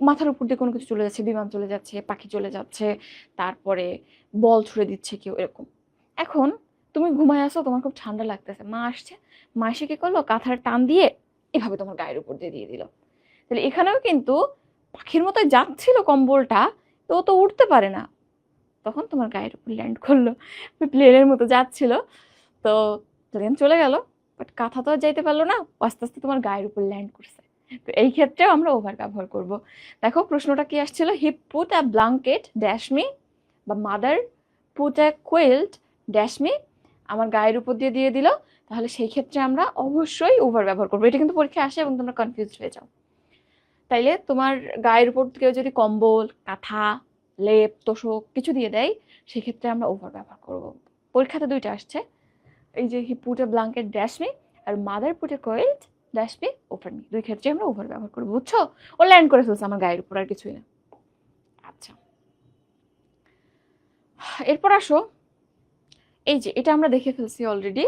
মাথার উপর দিয়ে কোনো কিছু চলে যাচ্ছে, বিমান চলে যাচ্ছে, পাখি চলে যাচ্ছে, তারপরে বল ছুড়ে দিচ্ছে কেউ, এরকম। এখন তুমি ঘুমায় আসো, তোমার খুব ঠান্ডা লাগতেছে, মা আসছে, মা এসে কি করলো, কাঁথার টান দিয়ে এভাবে তোমার গায়ের উপর দিয়ে দিল। তাহলে এখানেও কিন্তু পাখির মতো যাচ্ছিল কম্বলটা, তো ও তো উঠতে পারে না, তখন তোমার গায়ের উপর ল্যান্ড করলো, প্লেনের মতো যাচ্ছিল, তো ট্রেন চলে গেল, বাট কাঁথা তো আর যাইতে পারলো না, আস্তে আস্তে তোমার গায়ের উপর ল্যান্ড করছে। তো এই ক্ষেত্রেও আমরা ওভার ব্যবহার করব। দেখো প্রশ্নটা কি আসছিল, he put a blanket dash me, বা mother put a quilt dash me, আমার গায়ের উপর দিয়ে দিয়ে দিল, তাহলে সেই ক্ষেত্রে আমরা অবশ্যই ওভার ব্যবহার করবো। এটা কিন্তু পরীক্ষায় আসে এবং তোমরা কনফিউজ হয়ে যাও। তাইলে তোমার গায়ের উপর কেউ যদি কম্বল, কাঁথা, লেপ, তোষক কিছু দিয়ে দেয়, সেক্ষেত্রে আমরা ওভার ব্যবহার করব। পরীক্ষাতে দুইটা আসছে, এই যে he put a blanket dash me আর mother put a quilt dash me over me, দুই ক্ষেত্রে আমরা ওভার ব্যবহার করবো, বুঝছো? ও ল্যান্ড করে ফেলছে আমার গায়ের উপর, আর কিছুই না। আচ্ছা, এরপর আসো, এই যে এটা আমরা দেখে ফেলছি already,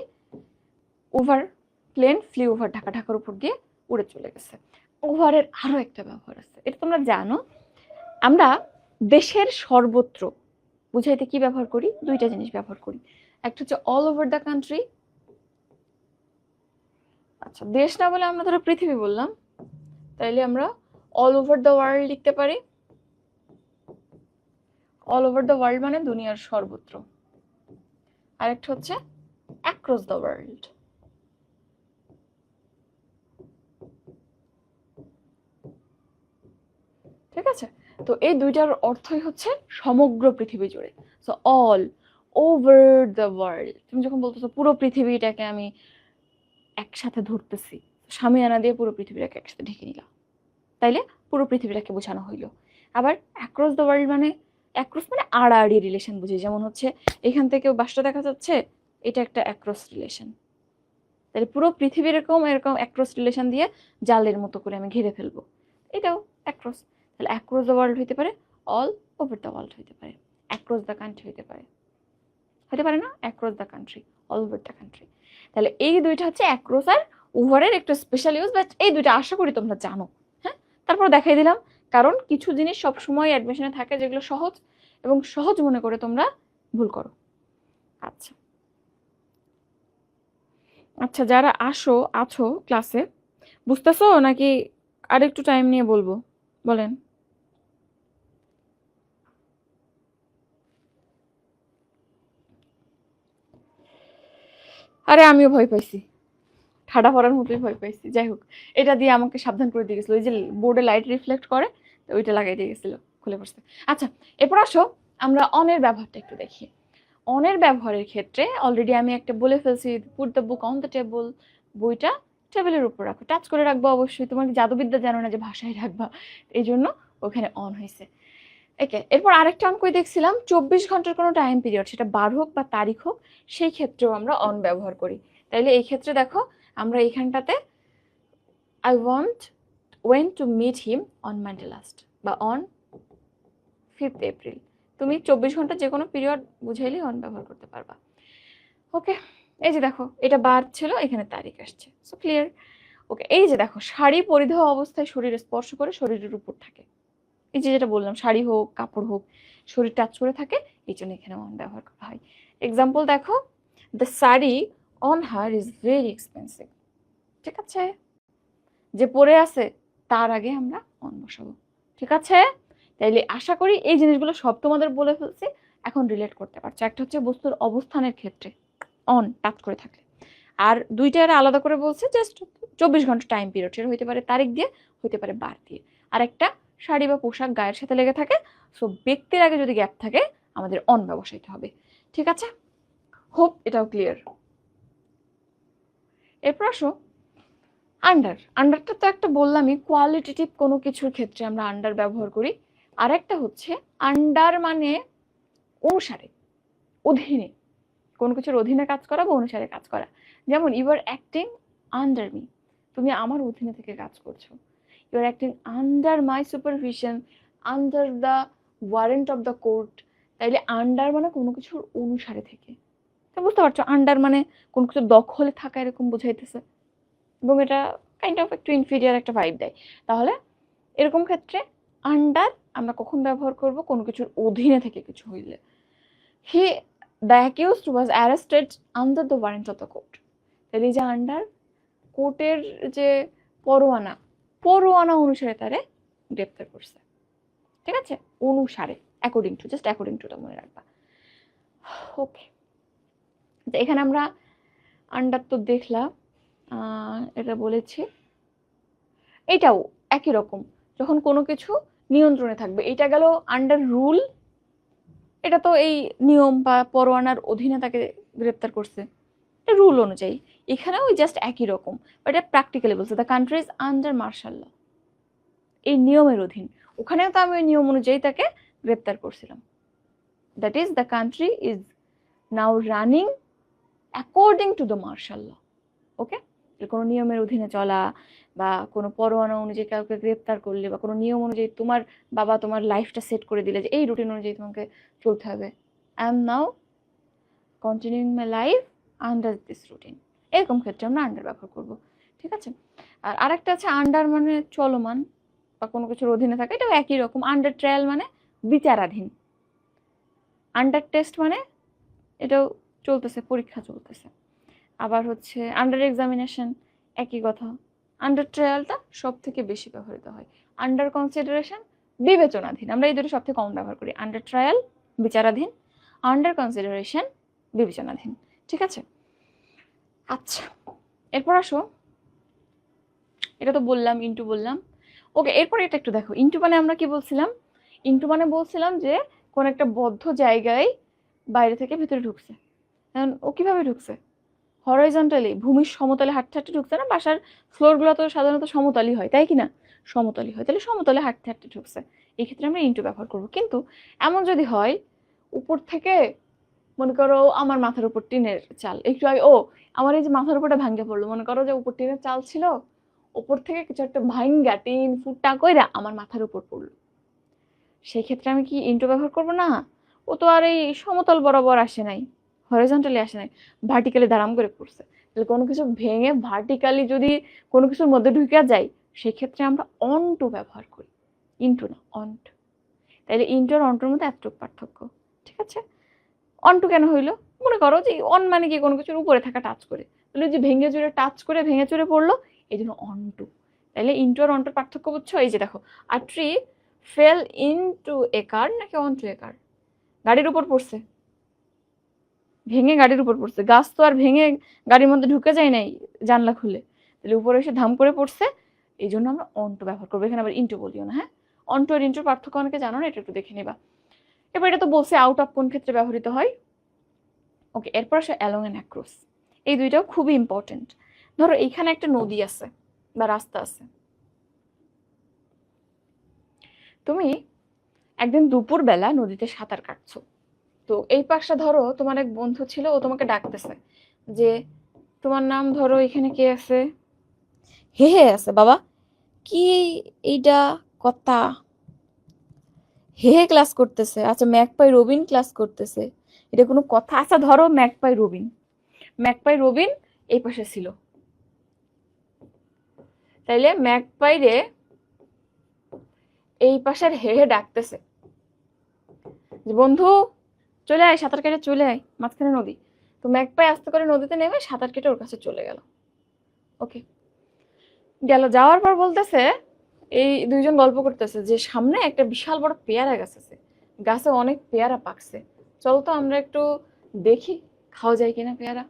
over, plane flew over, Dhaka ঢাকার উপর দিয়ে উড়ে চলে গেছে। ওভারের আরো একটা ব্যবহার আছে, এটা তোমরা জানো, আমরা দেশের সর্বত্র বুঝাইতে কি ব্যবহার করি, দুইটা জিনিস ব্যবহার করি। একটা হচ্ছে অল ওভার দ্য কান্ট্রি, আচ্ছা দেশ না বলে আমরা ধরো পৃথিবী বললাম, তাইলে আমরা অল ওভার দ্য ওয়ার্ল্ড লিখতে পারি। অল ওভার দ্য ওয়ার্ল্ড মানে দুনিয়ার সর্বত্র। আরেকটা হচ্ছে অ্যাক্রস দ্য ওয়ার্ল্ড। ঠিক আছে, তো এই দুইটার অর্থই হচ্ছে সমগ্র পৃথিবী জুড়ে। So all over the world, তুমি যখন বলতেছো পুরো পৃথিবীটাকে আমি একসাথে ধরতেছি, সামিয়ানা দিয়ে পুরো পৃথিবীটাকে একসাথে ঢেকে নিলাম, তাইলে পুরো পৃথিবীটাকে বোঝানো হইলো। আবার অ্যাক্রস দ্য ওয়ার্ল্ড মানে, অ্যাক্রস মানে আড়াআড়ি রিলেশন বুঝি, যেমন হচ্ছে এখান থেকে বাসটা দেখা যাচ্ছে, এটা একটা অ্যাক্রস রিলেশন, তাহলে পুরো পৃথিবী এরকম এরকম অ্যাক্রস রিলেশন দিয়ে জালের মতো করে আমি ঘিরে ফেলবো, এটাও অ্যাক্রস। তাহলে অ্যাক্রস দ্য ওয়ার্ল্ড হইতে পারে, অল ওভার দ্য ওয়ার্ল্ড হইতে পারে, অ্যাক্রস দ্য কান্ট্রি হইতে পারে, হতে পারে না, across the country, all over the country. তাহলে এই দুইটা হচ্ছে অ্যাক্রস আর ওভারের একটু স্পেশাল ইউজ, বাট এই দুইটা আশা করি তোমরা জানো। হ্যাঁ, তারপর দেখাই দিলাম, কারণ কিছু জিনিস সবসময় অ্যাডমিশনে থাকে যেগুলো সহজ, এবং সহজ মনে করে তোমরা ভুল করো। আচ্ছা আচ্ছা, যারা আছো ক্লাসে, বুঝতেছো নাকি আর একটু টাইম নিয়ে বলবো? বলেন। আরে আমিও ভয় পাইছি, ঠাডা পড়ার মতোই ভয় পাইছি। যাই হোক, এটা দিয়ে আমাকে সাবধান করে দিয়ে গেছিল, ওই যে বোর্ডে লাইট রিফ্লেক্ট করে, তো ওইটা লাগাই দিয়ে গেছিল, খুলে পড়ছে। আচ্ছা, এরপর আসো আমরা অনের ব্যবহারটা একটু দেখি। অনের ব্যবহারের ক্ষেত্রে অলরেডি আমি একটা বলে ফেলছি, put the book on the table, বইটা টেবিলের উপর রাখো, টাচ করে রাখবো অবশ্যই, তোমার কি জাদুবিদ্যা জানো না যে ভাষায় রাখবা, এই জন্য ওখানে অন হয়েছে। ওকে, এরপর আরেকটা অঙ্ক দেখছিলাম, 24 ঘন্টার কোনো টাইম পিরিয়ড, সেটা বার হোক বা তারিখ হোক, সেই ক্ষেত্রেও আমরা অন ব্যবহার করি। তাইলে এই ক্ষেত্রে দেখো, আমরা এইখানটাতে I want when to meet him on Monday last, বা অন 5th এপ্রিল, তুমি 24 ঘন্টা যে কোনো পিরিয়ড বুঝাইলে অন ব্যবহার করতে পারবা। ওকে, এই যে দেখো এটা বার ছিল, এখানে তারিখ আসছে, সো ক্লিয়ার। ওকে, এই যে দেখো শাড়ি পরিধেয় অবস্থায় শরীরে স্পর্শ করে শরীরের উপর থাকে, এই যে যেটা বললাম, শাড়ি হোক কাপড় হোক, শরীর টাচ করে থাকে, এই জন্য এখানে অন ব্যবহার করা হয়। এক্সাম্পল দেখো, the sari on her is very expensive. ঠিক আছে, যে পরে আছে তার আগে আমরা অন বসাবো। ঠিক আছে, তাইলে আশা করি এই জিনিসগুলো সব তোমাদের বলে ফেলছি, এখন রিলেট করতে পারছো। একটা হচ্ছে বস্তুর অবস্থানের ক্ষেত্রে অন টাচ করে থাকলে, আর দুইটা আলাদা করে বলছে, জাস্ট 24 ঘন্টা টাইম পিরিয়ড, সেটা হইতে পারে তারিখ দিয়ে, হইতে পারে বার দিয়ে। আর একটা শাড়ি বা পোশাক গায়ের সাথে লেগে থাকে, সো ব্যক্তির আগে যদি গ্যাপ থাকে আমাদের অন ব্যবসাইতে হবে। ঠিক আছে, হোপ এটাও ক্লিয়ার। এরপর আসো আন্ডার। আন্ডারটা তো একটা বললামই, কোয়ালিটেটিভ কোনো কিছুর ক্ষেত্রে আমরা আন্ডার ব্যবহার করি। আর একটা হচ্ছে আন্ডার মানে অনুসারে, অধীনে, কোনো কিছুর অধীনে কাজ করা বা অনুসারে কাজ করা। যেমন you are acting under me, তুমি আমার অধীনে থেকে কাজ করছো। You are acting under my supervision, under the warrant of the court. তাইলে আন্ডার মানে কোনো কিছুর অনুসারে থেকে, তো বুঝতে পারছো আন্ডার মানে কোনো কিছুর দখলে থাকা, এরকম বোঝাইতেছে, এবং এটা কাইন্ড অফ একটু ইনফিরিয়ার একটা ভাইব দেয়। তাহলে এরকম ক্ষেত্রে আন্ডার আমরা কখন ব্যবহার করব? কোনো কিছুর অধীনে থেকে কিছু হইলে। He the accused was arrested under the warrant of the court. তাহলে এই যে আন্ডার, কোর্টের যে পরোয়ানা, পরোয়ানা অনুসারে তারে গ্রেপ্তার করছে। ঠিক আছে, অনুসারে, অ্যাকর্ডিং টু, জাস্ট অ্যাকর্ডিং টুটা মনে রাখবা। ওকে, এখানে আমরা আন্ডার তো দেখলাম, এটা বলেছি, এটাও একই রকম, যখন কোনো কিছু নিয়ন্ত্রণে থাকবে। এটা গেল আন্ডার রুল, এটা তো এই নিয়ম বা পরোয়ানার অধীনে তাকে গ্রেপ্তার করছে, রুল অনুযায়ী। এখানেও জাস্ট একই রকম, এটা প্র্যাকটিক্যালি বলছে the country is under martial law, এই নিয়মের অধীন। ওখানেও তো আমি ওই নিয়ম অনুযায়ী তাকে গ্রেপ্তার করছিলাম, that is the country is now running according to the martial law. Okay, কোনো নিয়মের অধীনে চলা বা কোনো পরোয়ানা অনুযায়ী কাউকে গ্রেপ্তার করলে বা কোনো নিয়ম অনুযায়ী তোমার বাবা তোমার লাইফটা সেট করে দিলে যে এই রুটিন অনুযায়ী তোমাকে চলতে হবে, I am now continuing my life under this routine, এরকম ক্ষেত্রে আমরা আন্ডার ব্যবহার করব। ঠিক আছে, আর আরেকটা আছে আন্ডার মানে চলমান বা কোনো কিছুর অধীনে থাকে, এটাও একই রকম। আন্ডার ট্রায়াল মানে বিচারাধীন, আন্ডার টেস্ট মানে এটাও চলতেছে, পরীক্ষা চলতেছে। আবার হচ্ছে আন্ডার এক্সামিনেশন, একই কথা। আন্ডার ট্রায়ালটা সব থেকে বেশি ব্যবহৃত হয়। আন্ডার কনসিডারেশন বিবেচনাধীন, আমরা এই দুটো সব থেকে কম ব্যবহার করি। আন্ডার ট্রায়াল বিচারাধীন, আন্ডার কনসিডারেশন বিবেচনাধীন। ঠিক আছে, আচ্ছা এরপর আসো, এটা তো বললাম, ইন্টু বললাম। ওকে, এরপর এটা একটু দেখো, ইন্টু মানে আমরা কি বলছিলাম? ইন্টু মানে বলছিলাম যে কোন একটা বদ্ধ জায়গায় বাইরে থেকে ভিতরে ঢুকছে। এখন ও কিভাবে ঢুকছে? হরাইজন্টালি, ভূমির সমতলে হাঁটতে হাঁটতে ঢুকছে না? বাসার ফ্লোরগুলো তো সাধারণত সমতলই হয়, তাই কি না? সমতলই হয়, তাহলে সমতলে হাঁটতে হাঁটতে ঢুকছে। এই ক্ষেত্রে আমরা ইন্টু ব্যবহার করব। কিন্তু এমন যদি হয় উপর থেকে, মনে করো আমার মাথার উপর টিনের চাল, একটু আগে আমার এই যে মাথার উপরটা ভাঙ্গে পড়লো, মনে করো যে উপর টিনের চাল ছিল, উপর থেকে কিছু একটা ভাঙ্গা টিন ফুটা কইরা আমার মাথার উপর পড়লো, সেই ক্ষেত্রে আমি কি ইন্টু ব্যবহার করব না? ও তো আর এই সমতল বরাবর আসে নাই, হরিজন্টালি আসে নাই, ভার্টিক্যালি দাঁড়াম করে পড়ছে, তাহলে কোনো কিছু ভেঙে ভার্টিক্যালি যদি কোনো কিছুর মধ্যে ঢুকে যায়, সেক্ষেত্রে আমরা অন টু ব্যবহার করি, ইনটু না, অন টু। তাইলে ইনটু আর অনটুর মধ্যে এতটুকু পার্থক্য, ঠিক আছে? অন টু কেন হইলো? মনে করো যে অন মানে কি কোনো কিছুর উপরে থাকা টাচ করে, তাহলে যে ভেঙে চুরে টাচ করে ভেঙে চুরে পড়লো, এই জন্য অন টু। তাহলে ইনটু আর অনটুর পার্থক্য বুঝছো? এই যে দেখো, a tree fail into a কার নাকি অন টু এ কার? গাড়ির উপর পড়ছে, ভেঙে গাড়ির উপর পড়ছে। গাছ তো আর ভেঙে গাড়ির মধ্যে ঢুকে যায় নাই জানলা খুলে, তাহলে উপরে এসে ধাম করে পড়ছে, এই জন্য আমরা অন টু ব্যবহার করবো। এখানে আবার ইনটু বলিও না, হ্যাঁ? অন টু আর ইনটুর পার্থক্য অনেকে জানো না, এটা একটু দেখে নিবা। এবার এটা তো বলছে আউট অফ কোন ক্ষেত্রে ব্যবহৃত হয়। ওকে, এরপর আসে অ্যালং এন্ড অ্যাক্রস। এই দুইটাও খুবই ইম্পর্টেন্ট। ধরো এইখানে একটা নদী আছে বা রাস্তা আছে, তুমি একদিন দুপুর বেলা নদীতে সাঁতার কাটছো। তো এই পাশটা ধরো তোমার এক বন্ধু ছিল, ও তোমাকে ডাকতেছে যে তোমার নাম ধরো এখানে কে আছে, হে হে আছে বাবা, কি এইটা কথা, হে হে ক্লাস করতেছে। আচ্ছা ম্যাকপাই রবিন ক্লাস করতেছে, এটা কোনো কথা? আচ্ছা ধরো ম্যাকপাই রবিন, ম্যাকপাই রবিন এই পাশে ছিল, তাইলে ম্যাকপাই রে এই পাশের হে হে ডাকতেছে যে বন্ধু চলে আয়, সাঁতার কেটে চলে আয়, মাঝখানে নদী। তো ম্যাকপাই আস্তে করে নদীতে নেমে সাঁতার কেটে ওর কাছে চলে গেল। ওকে, গেল, যাওয়ার পর বলতেছে, এই দুইজন গল্প করতেছে যে সামনে একটা বিশাল বড় পেয়ারা গাছ আছে, গাছে অনেক পেয়ারা পাকছে, চল তো আমরা একটু দেখি খাওয়া যায় কিনা পেয়ারা।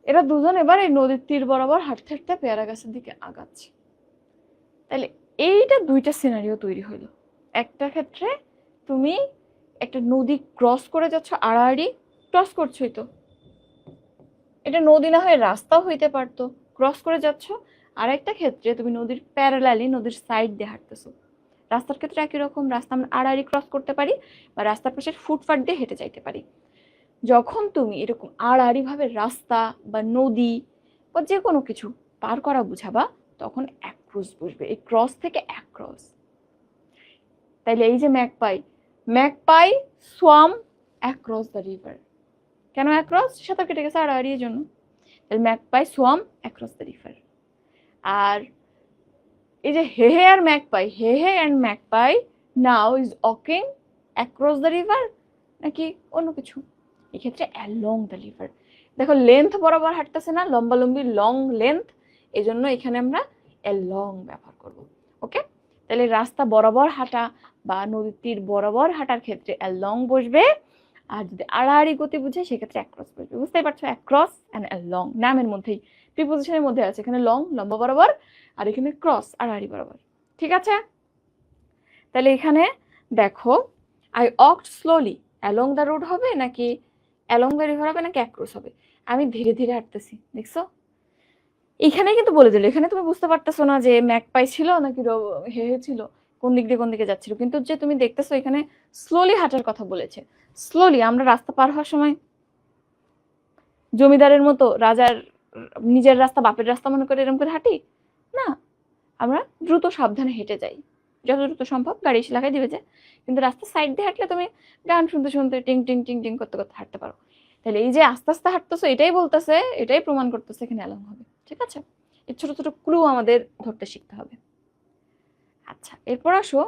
এরা দুজন এবার এই নদীর তীর বরাবর হাঁটতে হাঁটতে পেয়ারা গাছের দিকে আগাচ্ছে। তাহলে এইটা দুইটা সিনারিও তৈরি হইলো। একটা ক্ষেত্রে তুমি একটা নদী ক্রস করে যাচ্ছ, আড়াআড়ি ক্রস করছোই তো, এটা নদী না হয়ে রাস্তাও হইতে পারতো, ক্রস করে যাচ্ছ। আর একটা ক্ষেত্রে তুমি নদীর প্যারালালি নদীর সাইড দিয়ে হাঁটতেছো। রাস্তার ক্ষেত্রে একই রকম, রাস্তা আমরা আড়াআড়ি ক্রস করতে পারি বা রাস্তার পাশের ফুটপাথ দিয়ে হেঁটে যাইতে পারি। যখন তুমি এরকম আড়াআড়ি ভাবে রাস্তা বা নদী বা যে কোনো কিছু পার করা বুঝাবা, তখন অ্যাক্রস বসবে, এই ক্রস থেকে অ্যাক্রস। তাইলে এই যে magpie, magpie swam across the river. কেন অ্যাক্রস? সাঁতার কেটে গেছে আড়াআড়ি, এর জন্য। তাহলে magpie swam across the river. আর এই যে হে হে আর magpie, hey hey and magpie now is walking across the river নাকি অন্য কিছু? এক্ষেত্রে অ্যালং দ্য রিভার। দেখো লেন্থ বরাবর হাঁটতেছে না, লম্বা লম্বি, লং লেন্থ, এই জন্য এখানে আমরা অ্যালং ব্যবহার করব। ওকে, তাহলে রাস্তা বরাবর হাঁটা বা নদীর তীর বরাবর হাঁটার ক্ষেত্রে অ্যালং বসবে, আর যদি আড়াআড়ি গতি বুঝে সেক্ষেত্রে অ্যাক্রস বসবে। বুঝতেই পারছো, অ্যাক্রস অ্যান্ড অ্যালং নামের মধ্যেই, প্রিপোজিশনের মধ্যে আছে। এখানে লং লম্বা বরাবর, আর এখানে ক্রস আড়াআড়ি বরাবর, ঠিক আছে? তাহলে এখানে দেখো, I walked slowly along the road হবে নাকি অ্যালং দ্য রিভার হবে নাকি অ্যাক্রস হবে? আমি ধীরে ধীরে হাঁটতেছি, দেখছো? এখানে কিন্তু বলে দিল, এখানে তুমি বুঝতে পারতেছো না যে ম্যাকপাই ছিল নাকি হে হে ছিল, কোন দিক দিয়ে কোন দিকে যাচ্ছিল, কিন্তু যে তুমি দেখতেছো এখানে স্লোলি হাঁটার কথা বলেছে। স্লোলি আমরা রাস্তা পার হওয়ার সময় জমিদারের মতো, রাজার নিজের রাস্তা বাপের রাস্তা মনে করে এরকম করে হাঁটি না, আমরা দ্রুত সাবধানে হেঁটে যাই, যত দ্রুত সম্ভব গাড়ি এসে লাগাই দিবে যে। কিন্তু রাস্তার সাইড দিয়ে হাঁটলে তুমি গান শুনতে শুনতে টিং টিং টিং টিং করতে করতে হাঁটতে পারো। তাহলে এই যে আস্তে আস্তে হাঁটতেছো, এটাই বলতেছে, এটাই প্রমাণ করতেছে এখানে অ্যালং হবে, ঠিক আছে? এই ছোট ছোট ক্লু আমাদের ধরতে শিখতে হবে। আচ্ছা এরপর আসো,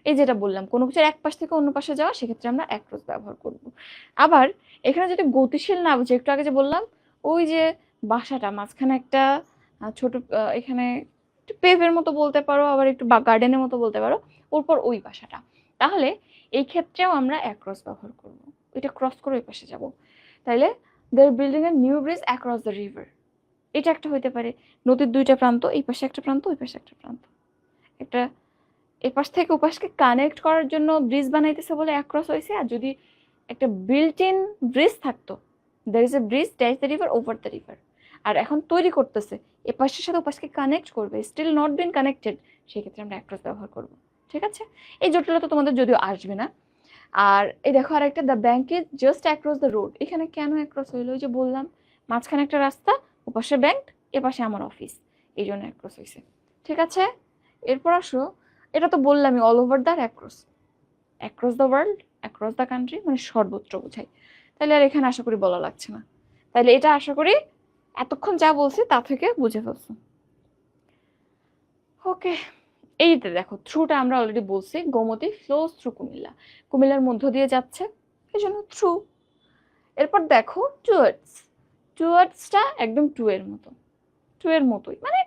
এই যেটা বললাম কোনো কিছুর এক পাশ থেকে অন্য পাশে যাওয়া, সেক্ষেত্রে আমরা অ্যাক্রস ব্যবহার করব। আবার এখানে যদি গতিশীল না বুঝে, একটু আগে যে বললাম ওই যে বাসাটা মাঝখানে একটা ছোট এখানে একটু পেভের মতো বলতে পারো, আবার একটু গার্ডেনের মতো বলতে পারো, ওরপর ওই বাসাটা, তাহলে এই ক্ষেত্রেও আমরা অ্যাক্রস ব্যবহার করব। এটা ক্রস করে ওই পাশে যাব, তাইলে they are building a new bridge across the river. এটা একটা হইতে পারে, নদীর দুইটা প্রান্ত, এই পাশে একটা প্রান্ত ওই পাশে একটা প্রান্ত, একটা এপাশ থেকে ওপাশকে কানেক্ট করার জন্য ব্রিজ বানাইতেছে বলে অ্যাক্রস হয়েছে। আর যদি একটা বিল্ট ইন ব্রিজ থাকতো, there is a bridge dash the river over the river, আর এখন তৈরি করতেছে এপাশের সাথে ওপাশকে কানেক্ট করবে, স্টিল নট বিন কানেক্টেড, সেক্ষেত্রে আমরা অ্যাক্রস ব্যবহার করব, ঠিক আছে? এই জটিলতা তোমাদের যদিও আসবে না। আর এই দেখো আর একটা, the bank is just across the road. এখানে কেন অ্যাক্রস হইলো? ওই যে বললাম মাঝখানে একটা রাস্তা, ওপাশে ব্যাংক, এপাশে আমার অফিস, এই জন্য অ্যাক্রস হয়েছে, ঠিক আছে? এরপর আসো, এটা তো বললামই all over the across, across the world, across the country, মানে সর্বত্র বোঝায়। তাহলে আর এখানে আশা করি বলা লাগছে না। তাহলে এটা আশা করি এতক্ষণ যা বলছি তা থেকে বুঝে ফেলছো। ওকে, এইটা দেখো থ্রুটা আমরা অলরেডি বলছি, গোমতী ফ্লোস থ্রু কুমিল্লা, কুমিল্লার মধ্য দিয়ে যাচ্ছে, এই জন্য থ্রু। এরপর দেখো টুয়ার্ডস, টুয়ার্ডসটা একদম টু এর মতো, টু এর মতোই, মানে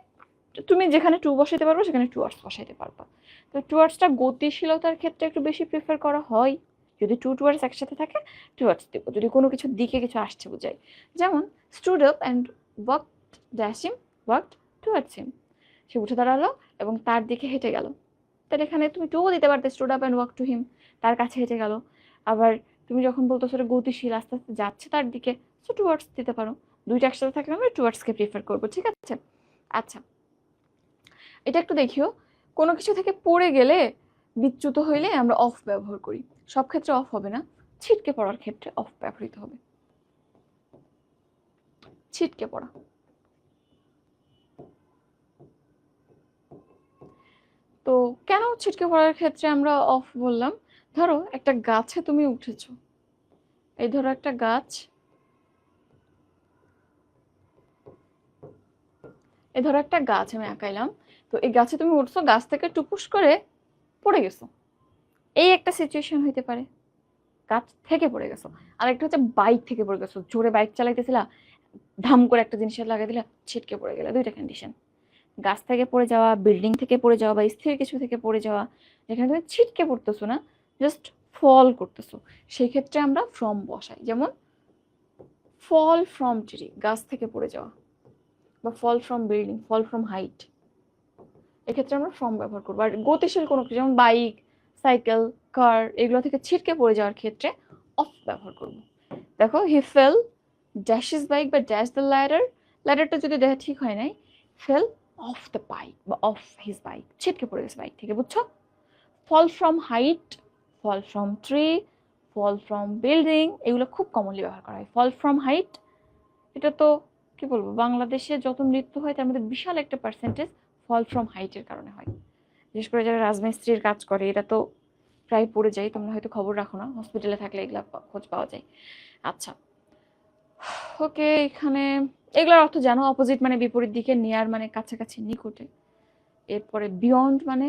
তুমি যেখানে টু বসাইতে পারবে সেখানে টুয়ার্ডস বসাইতে পারবা। তো টুয়ার্ডসটা গতিশীলতার ক্ষেত্রে একটু বেশি প্রিফার করা হয়, যদি টু টুয়ার্ডস একসাথে থাকে টুয়ার্ডস দিব, যদি কোনো কিছুর দিকে কিছু আসছে বোঝায়। যেমন stood up and walked dash him, walked towards him, সে উঠে দাঁড়ালো এবং তার দিকে হেঁটে গেল। তাহলে এখানে তুমি টুও দিতে পারতে, stood up and walk to him, তার কাছে হেঁটে গেল। আবার তুমি যখন বলতো সেটা গতিশীল আস্তে আস্তে যাচ্ছে তার দিকে, সো টুয়ার্ডস দিতে পারো। দুইটা একসাথে থাকলে আমরা টুয়ার্ডসকে প্রিফার করবো, ঠিক আছে? আচ্ছা, এটা একটু দেখিও, কোনো কিছু থেকে পড়ে গেলে বিচ্যুত হইলে আমরা অফ ব্যবহার করি, সব ক্ষেত্রে অফ হবে না, ছিটকে পড়ার ক্ষেত্রে অফ ব্যবহৃত হবে। ছিটকে পড়া, তো কেন ছিটকে পড়ার ক্ষেত্রে আমরা অফ বললাম? ধরো একটা গাছে তুমি উঠেছো, এই ধরো একটা গাছ, এই ধরো একটা গাছ আমি আঁকাইলাম, তো এই গাছে তুমি উঠছো, গাছ থেকে টুপুস করে পড়ে গেছো, এই একটা সিচুয়েশন হইতে পারে, গাছ থেকে পড়ে গেছো। আর একটা হচ্ছে বাইক থেকে পড়ে গেছো, জোরে বাইক চালাইতেছিলা, ধাম করে একটা জিনিসের লাগাই দিলা, ছিটকে পড়ে গেলে, দুইটা কন্ডিশন। গাছ থেকে পড়ে যাওয়া, বিল্ডিং থেকে পড়ে যাওয়া বা স্থির কিছু থেকে পড়ে যাওয়া, যেখানে তুমি ছিটকে পড়তেছো না, জাস্ট ফল করতেছো, সেই ক্ষেত্রে আমরা ফ্রম বসাই। যেমন ফল ফ্রম ট্রি, গাছ থেকে পড়ে যাওয়া, বা fall from building, fall from height, এক্ষেত্রে আমরা ফ্রম ব্যবহার করবো। আর গতিশীল কোনো কিছু যেমন বাইক, সাইকেল, কার, এগুলো থেকে ছিটকে পড়ে যাওয়ার ক্ষেত্রে অফ ব্যবহার করবো। দেখো he fell dash his bike বা ড্যাশ দ্য ল্যাডার, ল্যাডারটা যদি দেখা ঠিক হয় নাই, ফেল অফ দ্য বাইক বা অফ হিজ বাইক, ছিটকে পড়ে গেছে বাইক থেকে, বুঝছো? Fall from height, fall from tree, fall from building, এগুলো খুব কমনলি ব্যবহার করা হয়। ফল ফ্রম হাইট, এটা তো কি বলবো, বাংলাদেশে যত মৃত্যু হয় তার মধ্যে বিশাল একটা পার্সেন্টেজ ফল ফ্রম হাইটের কারণে হয়। বিশেষ করে যারা রাজমিস্ত্রির কাজ করে এরা তো প্রায় পড়ে যায়, তোমরা হয়তো খবর রাখো না, হসপিটালে থাকলে এগুলা খোঁজ পাওয়া যায়। আচ্ছা, ওকে, এখানে এগুলোর অর্থ জানো, অপোজিট মানে বিপরীত দিকে, নিয়ার মানে কাছাকাছি নিকটে, এরপরে বিয়ন্ড মানে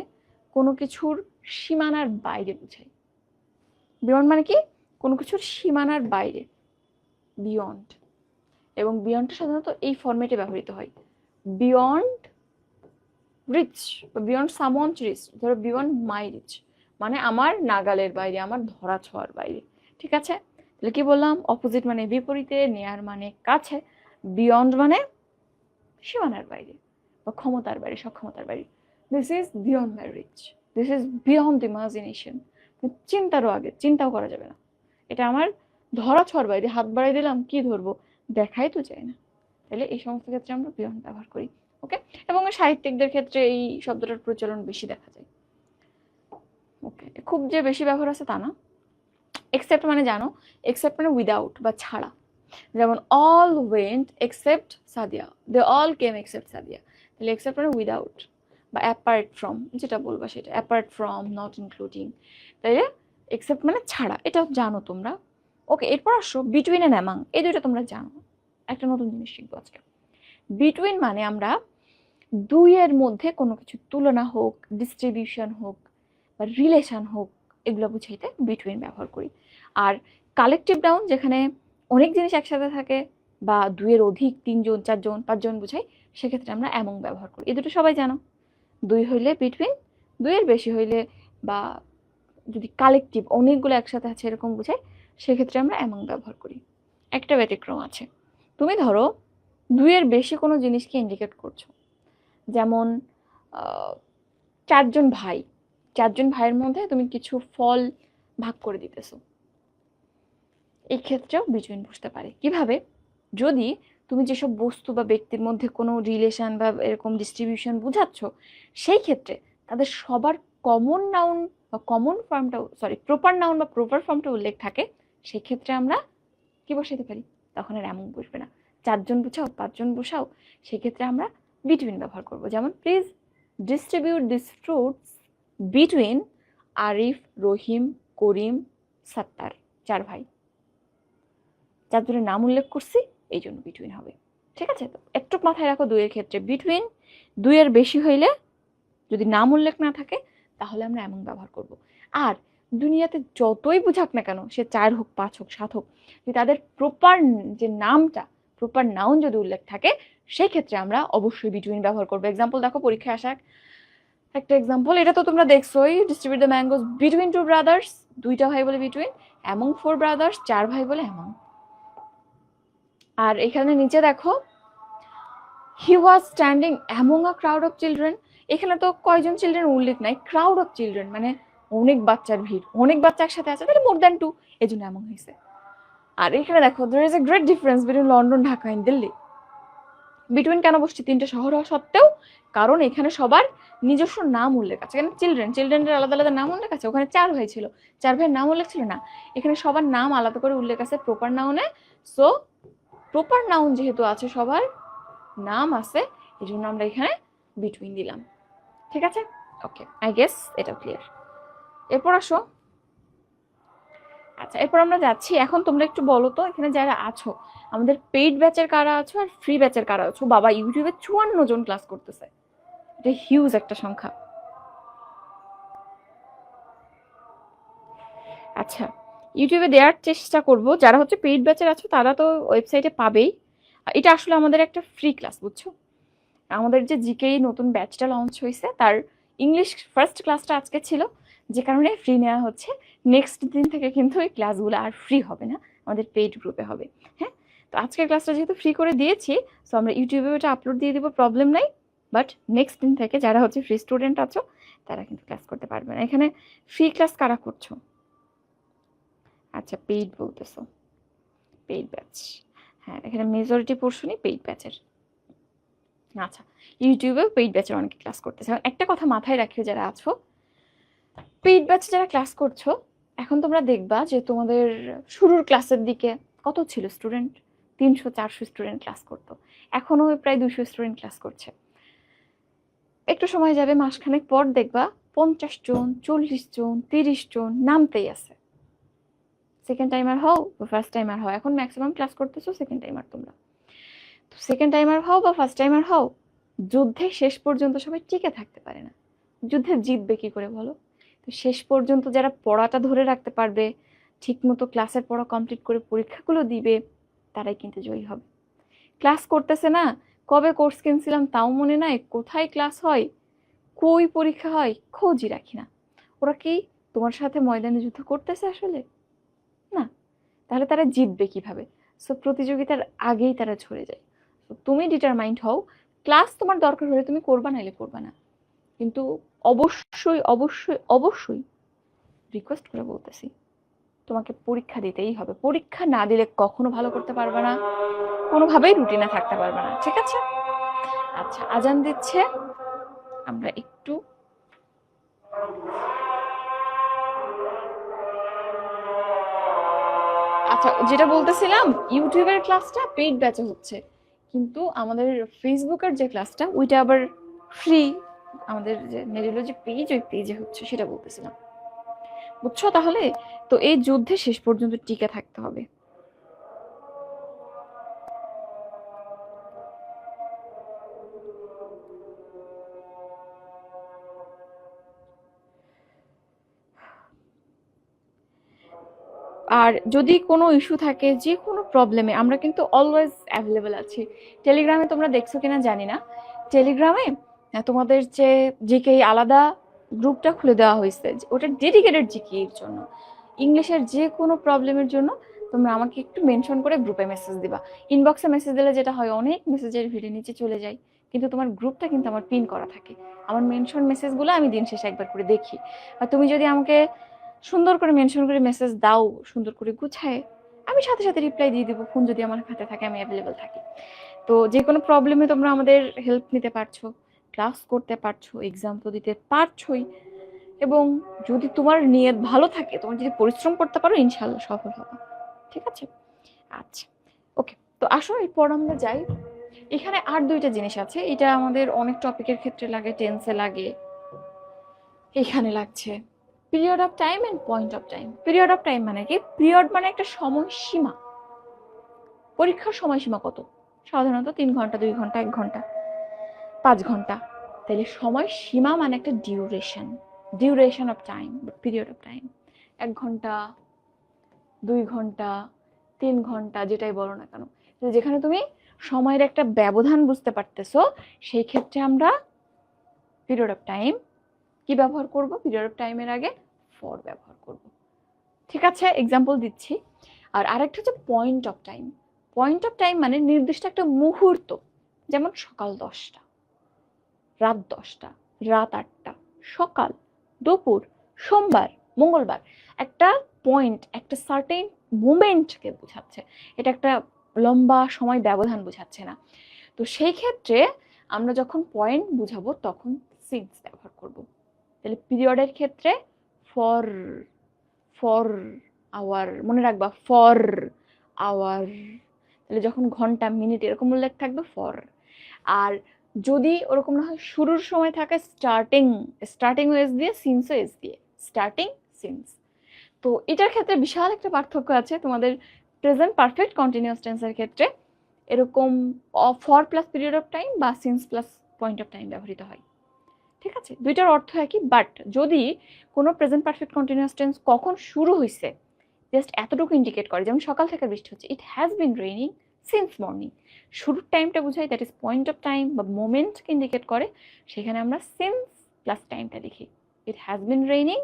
কোনো কিছুর সীমানার বাইরে বোঝায়। বিয়ন্ড মানে কি? কোনো কিছুর সীমানার বাইরে, বিয়ন্ড। এবং বিয়ন্ডটা সাধারণত এই ফরম্যাটে ব্যবহৃত হয়, বিয়ন্ড রিচ বা বিয়ন্ড সামওয়ানস রিচ। ধরো বিয়ন্ড মাই রিচ মানে আমার নাগালের বাইরে, আমার ধরা ছোঁয়ার বাইরে, ঠিক আছে? তাহলে কি বললাম, অপোজিট মানে বিপরীতে, নিয়ার মানে কাছে, বিয়ন্ড মানে সীমানার বাইরে বা ক্ষমতার বাইরে, সক্ষমতার বাইরে। This is beyond my reach, this is beyond imagination, চিন্তারও আগে, চিন্তাও করা যাবে না, এটা আমার ধরা ছোঁয়ার বাইরে, হাত বাড়াই দিলাম কি ধরবো, দেখাই তো যায় না। তাহলে এই সমস্ত ক্ষেত্রে আমরা বিয়ন্ড ব্যবহার করি। ওকে, এবং সাহিত্যিকদের ক্ষেত্রে এই শব্দটার প্রচলন বেশি দেখা যায়। ওকে, খুব যে বেশি ব্যবহার আছে তা না। এক্সেপ্ট মানে জানো, এক্সেপ্ট মানে উইদাউট বা ছাড়া, যেমন all went except Sadia, they all came except Sadia, তাহলে এক্সেপ্ট মানে উইদাউট বা অ্যাপার্ট ফ্রম, যেটা বলবা সেটা, অ্যাপার্ট ফ্রম, নট ইনক্লুডিং, তাইলে এক্সেপ্ট মানে ছাড়া, এটাও জানো তোমরা। ওকে, এরপর আসো বিটুইন এন্ড অ্যামাং, এই দুইটা তোমরা জানো, একটা নতুন জিনিস শিখবো আজকে। বিটুইন মানে আমরা দুইয়ের মধ্যে কোনো কিছু তুলনা হোক, ডিস্ট্রিবিউশন হোক বা রিলেশন হোক, এগুলো বুঝাইতে বিটুইন ব্যবহার করি। আর কালেকটিভ নাউন যেখানে অনেক জিনিস একসাথে থাকে বা দুইয়ের অধিক, তিনজন, চারজন, পাঁচজন বুঝাই, সেক্ষেত্রে আমরা অ্যামং ব্যবহার করি। এই দুটো সবাই জানো, দুই হইলে বিটুইন, দুইয়ের বেশি হইলে বা যদি কালেকটিভ অনেকগুলো একসাথে আছে এরকম বুঝাই, সেক্ষেত্রে আমরা অ্যামং ব্যবহার করি। একটা ব্যতিক্রম আছে, তুমি ধরো দুইয়ের বেশি কোনো জিনিসকে ইন্ডিকেট করছো, যেমন চারজন ভাই, চারজন ভাইয়ের মধ্যে তুমি কিছু ফল ভাগ করে দিতেছো, এই ক্ষেত্রেও বিটুইন বসতে পারে। কিভাবে? যদি তুমি যেসব বস্তু বা ব্যক্তির মধ্যে কোনো রিলেশন বা এরকম ডিস্ট্রিবিউশন বুঝাচ্ছ, সেই ক্ষেত্রে তাদের সবার কমন নাউন বা কমন ফর্মটা, সরি প্রপার নাউন বা প্রপার ফর্মটা উল্লেখ থাকে, সেই ক্ষেত্রে আমরা কি বসাইতে পারি, তখন আর এমন বসবে না। চারজন বুঝাও, পাঁচজন বসাও, সেক্ষেত্রে আমরা বিটুইন ব্যবহার করব। যেমন please distribute this fruits between Arif, Rahim, Karim, Sattar, চার ভাই, চারজনের নাম উল্লেখ করছি, এই জন্য বিটুইন হবে। ঠিক আছে, তো একটু মাথায় রাখো দুইয়ের ক্ষেত্রে বিটুইন দুইয়ের বেশি হইলে যদি নাম উল্লেখ না থাকে তাহলে আমরা এমন ব্যবহার করব। আর দুনিয়াতে যতই বুঝাক না কেন, সে 4 হোক 5 হোক 7 হোক, যদি তাদের প্রপার যে নামটা, প্রপার নাউন যদি উল্লেখ থাকে, সেই ক্ষেত্রে আমরা অবশ্যই বিটুইন ব্যবহার করবো। এক্সাম্পল দেখো, পরীক্ষায় আসা একটা এক্সাম্পল, এটা তো তোমরা দেখছোই, distribute the mangoes between 2 brothers, 2টা ভাই বলে বিটুইন, অ্যামং 4 ব্রাদার্স, 4 ভাই বলে অ্যামং। আর এখানে নিচে দেখো, he was standing among a crowd of children, এখানে তো কয়জন চিলড্রেন উল্লেখ নাই, ক্রাউড অফ চিলড্রেন মানে অনেক বাচ্চার ভিড়, অনেক বাচ্চা একসাথে আছে, তাহলে মোর দ্যান 2, এই জন্য এমন হয়েছে। আর এখানে দেখো, there is a great difference between London, Dhaka and Delhi. Between কেন বসছে 3টে শহর হওয়া সত্ত্বেও? কারণ এখানে সবার নিজস্ব নাম উল্লেখ আছে। এখানে চিলড্রেনের আলাদা আলাদা নাম উল্লেখ আছে, ওখানে 4 ভাই ছিল, 4 ভাইয়ের নাম উল্লেখ ছিল না, এখানে সবার নাম আলাদা করে উল্লেখ আছে প্রপার নাউনে। সো প্রপার নাউন যেহেতু আছে, সবার নাম আছে, এই জন্য আমরা এখানে বিটুইন দিলাম। ঠিক আছে, ওকে, আই গেস এটা ক্লিয়ার। এরপর আসো, আচ্ছা এরপর আমরা যাচ্ছি, এখন তোমরা একটু বলো তো, এখানে যারা আছো, আমাদের পেইড ব্যাচের কারা আছো আর ফ্রি ব্যাচের কারা আছো? বাবা, ইউটিউবে 54 জন ক্লাস করতেছে, এটা হিউজ একটা সংখ্যা। আচ্ছা, ইউটিউবে দেওয়ার চেষ্টা করব, যারা হচ্ছে পেইড ব্যাচের আছো তারা তো ওয়েবসাইটে পাবেই। এটা আসলে আমাদের একটা ফ্রি ক্লাস, বুঝছো? আমাদের যে জিকে নতুন ব্যাচটা লঞ্চ হয়েছে, তার ইংলিশ ফার্স্ট ক্লাসটা আজকে ছিল, যে কারণে ফ্রি নেওয়া হচ্ছে। নেক্সট দিন থেকে কিন্তু এই ক্লাসগুলো আর ফ্রি হবে না, আমাদের পেইড গ্রুপে হবে। হ্যাঁ, তো আজকের ক্লাসটা যেহেতু ফ্রি করে দিয়েছি, সো আমরা ইউটিউবে ওটা আপলোড দিয়ে দিব, প্রবলেম নাই। বাট নেক্সট দিন থেকে যারা হচ্ছে ফ্রি স্টুডেন্ট আছো, তারা কিন্তু ক্লাস করতে পারবে না। এখানে ফ্রি ক্লাস কারা করছো? আচ্ছা, পেইড বলতেছো, পেইড ব্যাচ, হ্যাঁ এখানে মেজরিটি পোর্শনই পেইড ব্যাচের। আচ্ছা, ইউটিউবে পেইড ব্যাচের অনেকে ক্লাস করতেছে। একটা কথা মাথায় রাখিও যারা আছো, পেইড ব্যাচে যারা ক্লাস করছো, এখন তোমরা দেখবা যে তোমাদের শুরুর ক্লাসের দিকে কত ছিল স্টুডেন্ট? 300-400 স্টুডেন্ট ক্লাস করতো, এখনো প্রায় 200 স্টুডেন্ট ক্লাস করছে। একটু সময় যাবে, মাসখানেক পর দেখবা 50 জন, 40 জন, 30 জন নামতেই আছে। সেকেন্ড টাইমার হও বা ফার্স্ট টাইমার হও, এখন ম্যাক্সিমাম ক্লাস করতেছো সেকেন্ড টাইমার তোমরা। তো সেকেন্ড টাইমার হও বা ফার্স্ট টাইমার হও, যুদ্ধে শেষ পর্যন্ত সবাই টিকে থাকতে পারে না। যুদ্ধে জিতবে কি করে বলো? তো শেষ পর্যন্ত যারা পড়াটা ধরে রাখতে পারবে, ঠিকমতো ক্লাসের পড়া কমপ্লিট করে পরীক্ষাগুলো দিবে, তারাই কিন্তু জয়ী হবে। ক্লাস করতেছে না, কবে কোর্স কিনছিলাম তাও মনে নাই, কোথায় ক্লাস হয়, কই পরীক্ষা হয়, খোঁজই রাখি না। ওরা কি তোমার সাথে ময়দানে যুদ্ধ করতেছে আসলে? না, তাহলে তারা জিতবে কিভাবে? সো প্রতিযোগিতার আগেই তারা ঝরে যায়। তো তুমি ডিটারমাইন্ড হও, ক্লাস তোমার দরকার হলে তুমি করবা, নাইলে করবা না। কিন্তু অবশ্যই অবশ্যই অবশ্যই রিকোয়েস্ট করে বলতেছি, তোমাকে পরীক্ষা দিতেই হবে। পরীক্ষা না দিলে কখনো ভালো করতে পারবে না, কোনোভাবেই রুটিনে থাকতে পারবে না। ঠিক আছে? আচ্ছা, আজান দিচ্ছে, আমরা একটু আচ্ছা যেটা বলতেছিলাম, ইউটিউবের ক্লাসটা পেইড ব্যাচে হচ্ছে, কিন্তু আমাদের ফেসবুকের যে ক্লাসটা ওইটা আবার ফ্রি, আমাদের যে নেডিওলজি পেজ, ওই পেজে হচ্ছে, সেটা বলতেছিলাম। বুঝছো তাহলে? তো এই যুদ্ধে শেষ পর্যন্ত টিকে থাকতে হবে। আর যদি কোনো ইস্যু থাকে, যে কোনো প্রবলেমে, আমরা কিন্তু অলওয়েজ অ্যাভেলেবল আছি। টেলিগ্রামে তোমরা দেখছো কিনা জানি না, টেলিগ্রামে তোমাদের যে জিকে আলাদা গ্রুপটা খুলে দেওয়া হয়েছে, ওটা ডেডিকেটেড জিকে এর জন্য। ইংলিশের যে কোনো প্রবলেমের জন্য তোমরা আমাকে একটু মেনশন করে গ্রুপে মেসেজ দিবা। ইনবক্সে মেসেজ দিলে যেটা হয়, অনেক মেসেজের ভিড়ে নিচে চলে যায়, কিন্তু তোমার গ্রুপটা কিন্তু আমার পিন করা থাকে। আমার মেনশন মেসেজগুলো আমি দিন শেষে একবার করে দেখি। আর তুমি যদি আমাকে সুন্দর করে মেনশন করে মেসেজ দাও, সুন্দর করে গুছায়, আমি সাথে সাথে রিপ্লাই দিয়ে দিব। ফোন যদি আমার হাতে থাকে, আমি অ্যাভেলেবল থাকি। তো যে কোনো প্রবলেমে তোমরা আমাদের হেল্প নিতে পারছো, ক্লাস করতে পারছো, এক্সাম তো দিতে পারছোই। এবং যদি তোমার নিয়ত ভালো থাকে, তোমার যদি পরিশ্রম করতে পারো, ইনশাল্লাহ সফল হবে। ঠিক আছে? আচ্ছা, ওকে, তো আসো এরপর আমরা যাই। এখানে আর দুইটা জিনিস আছে, এটা আমাদের অনেক টপিকের ক্ষেত্রে লাগে, টেন্সে লাগে, এখানে লাগছে। Period of time end point of time. Period of time মানে কি? পিরিয়ড মানে একটা সময়সীমা, পরীক্ষার সময়সীমা কত? সাধারণত 3 ঘন্টা, 2 ঘন্টা, 1 ঘন্টা, 5 ঘন্টা। তাহলে সময়সীমা মানে একটা duration of time, period of time. 1 ঘন্টা, 2 ঘন্টা, 3 ঘন্টা, যেটাই বলো না কেন, যেখানে তুমি সময়ের একটা ব্যবধান বুঝতে পারতেছো, সেই ক্ষেত্রে আমরা পিরিয়ড অফ টাইম কি ব্যবহার করব? পিরিয়ড অফ টাইমের আগে ফর ব্যবহার করব। ঠিক আছে, এক্সাম্পল দিচ্ছি। আর আরেকটা হচ্ছে point of time. Point of time মানে নির্দিষ্ট একটা মুহূর্ত, যেমন সকাল 10টা, রাত 10টা, রাত 8টা, সকাল, দুপুর, সোমবার, মঙ্গলবার। একটা পয়েন্ট, একটা সার্টেন মোমেন্টকে বোঝাচ্ছে, এটা একটা লম্বা সময় ব্যবধান বোঝাচ্ছে না। তো সেই ক্ষেত্রে আমরা যখন পয়েন্ট বুঝাবো তখন সিন্স ব্যবহার করব। তাহলে পিরিয়ডের ক্ষেত্রে ফর, ফর আওয়ার, মনে রাখবা ফর আওয়ার। তাহলে যখন ঘন্টা, মিনিট এরকম উল্লেখ থাকবে ফর। আর যদি ওরকম না হয়, শুরুর সময় থাকে স্টার্টিং এস দিয়ে, সিন্সও এস দিয়ে, স্টার্টিং সিন্স। তো এটার ক্ষেত্রে বিশাল একটা পার্থক্য আছে তোমাদের প্রেজেন্ট পারফেক্ট কন্টিনিউয়াস টেন্সের ক্ষেত্রে। এরকম for plus period of time বা since plus point of time ব্যবহৃত হয়। ঠিক আছে, দুইটার অর্থ একই, বাট যদি কোনো প্রেজেন্ট পারফেক্ট কন্টিনিউয়াস টেন্স কখন শুরু হয়েছে জাস্ট এতটুকু ইন্ডিকেট করে, যেমন সকাল থেকে বৃষ্টি হচ্ছে, ইট has been raining since morning, শুরুর টাইমটা বোঝায়, that is point of time বা মোমেন্টকে ইন্ডিকেট করে, সেখানে আমরা সিন্স প্লাস টাইমটা লিখি, it has been raining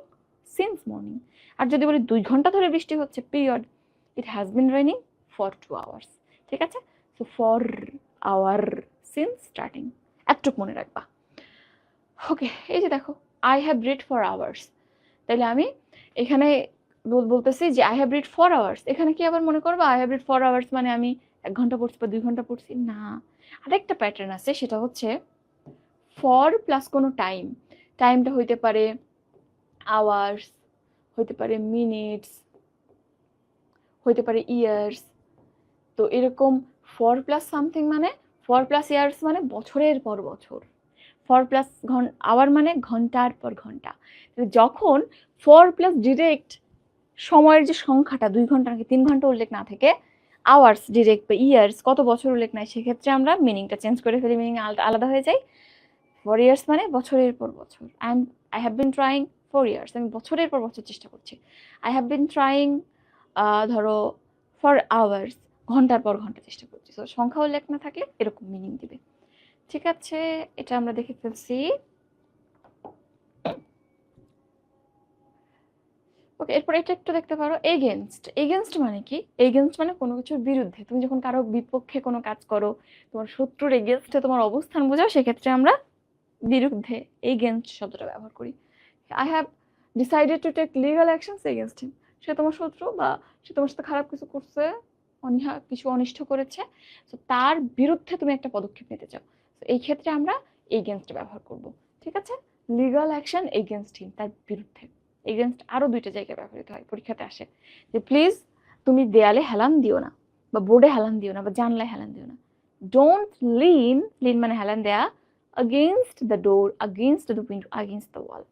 since morning. আর যদি বলি 2 ঘন্টা ধরে বৃষ্টি হচ্ছে, period, it has been raining for 2 hours. ঠিক আছে, so for hour, since, starting, এতটুকু মনে রাখবা। ওকে, এই যে দেখো, I have read for hours, তাহলে আমি এখানে বলতেছি যে I have read for hours, এখানে কি আবার মনে করবো I have read for hours মানে আমি 1 ঘন্টা পড়ছি বা 2 ঘন্টা পড়ছি? না, আরেকটা প্যাটার্ন আছে, সেটা হচ্ছে ফর প্লাস কোনো টাইম। টাইমটা হইতে পারে আওয়ার্স, হইতে পারে মিনিটস, হইতে পারে ইয়ার্স। তো এরকম ফর প্লাস সামথিং মানে, ফর প্লাস ইয়ার্স মানে বছরের পর বছর, ফর প্লাস আওয়ার মানে ঘন্টার পর ঘন্টা। যখন ফর প্লাস ডিরেক্ট সময়ের যে সংখ্যাটা 2 ঘন্টা নাকি 3 ঘন্টা উল্লেখ না থেকে আওয়ার্স ডিরেক্ট বা ইয়ার্স কত বছর উল্লেখ নাই, সেক্ষেত্রে আমরা মিনিংটা চেঞ্জ করে ফেলি, মিনিং আলাদা হয়ে যায়। ফর ইয়ার্স মানে বছরের পর বছর। I have been trying for years, আমি বছরের পর বছর চেষ্টা করছি। আই হ্যাভ বিন ট্রাইং ধরো ফর আওয়ার্স, ঘন্টার পর ঘন্টা চেষ্টা করছি। তো সংখ্যা উল্লেখ না থাকলে এরকম মিনিং দিবে। ঠিক আছে, এটা আমরা দেখে ফেলছি। ওকে, এরপর এটা একটু দেখতে পারো, এগেনস্ট। এগেনস্ট মানে কি? এগেনস্ট মানে কোনো কিছুর বিরুদ্ধে। তুমি যখন কারো বিপক্ষে কোনো কাজ করো, তোমার শত্রুর এগেনস্টে তোমার অবস্থান বোঝাও, সেক্ষেত্রে আমরা বিরুদ্ধে এগেনস্ট শব্দটা ব্যবহার করি। I have decided to take legal actions against him. সে তোমার শত্রু বা সে তোমার সাথে খারাপ কিছু করছে, কিছু অনিষ্ট করেছে, তো তার বিরুদ্ধে তুমি একটা পদক্ষেপ নিতে চাও, তো এই ক্ষেত্রে আমরা এগেনস্ট ব্যবহার করব। ঠিক আছে, লিগাল অ্যাকশন এগেনস্ট হিম, তার বিরুদ্ধে। এগেনস্ট আরো 2টা জায়গায় ব্যবহৃত হয়, পরীক্ষাতে আসে, যে প্লিজ তুমি দেয়ালে হেলান দিও না, বা বোর্ডে হেলান দিও না, বা জানলায় হেলান দিও না। ডোন্ট লিন, লিন মানে হেলান দেয়া, against the door, against the window, against the wall.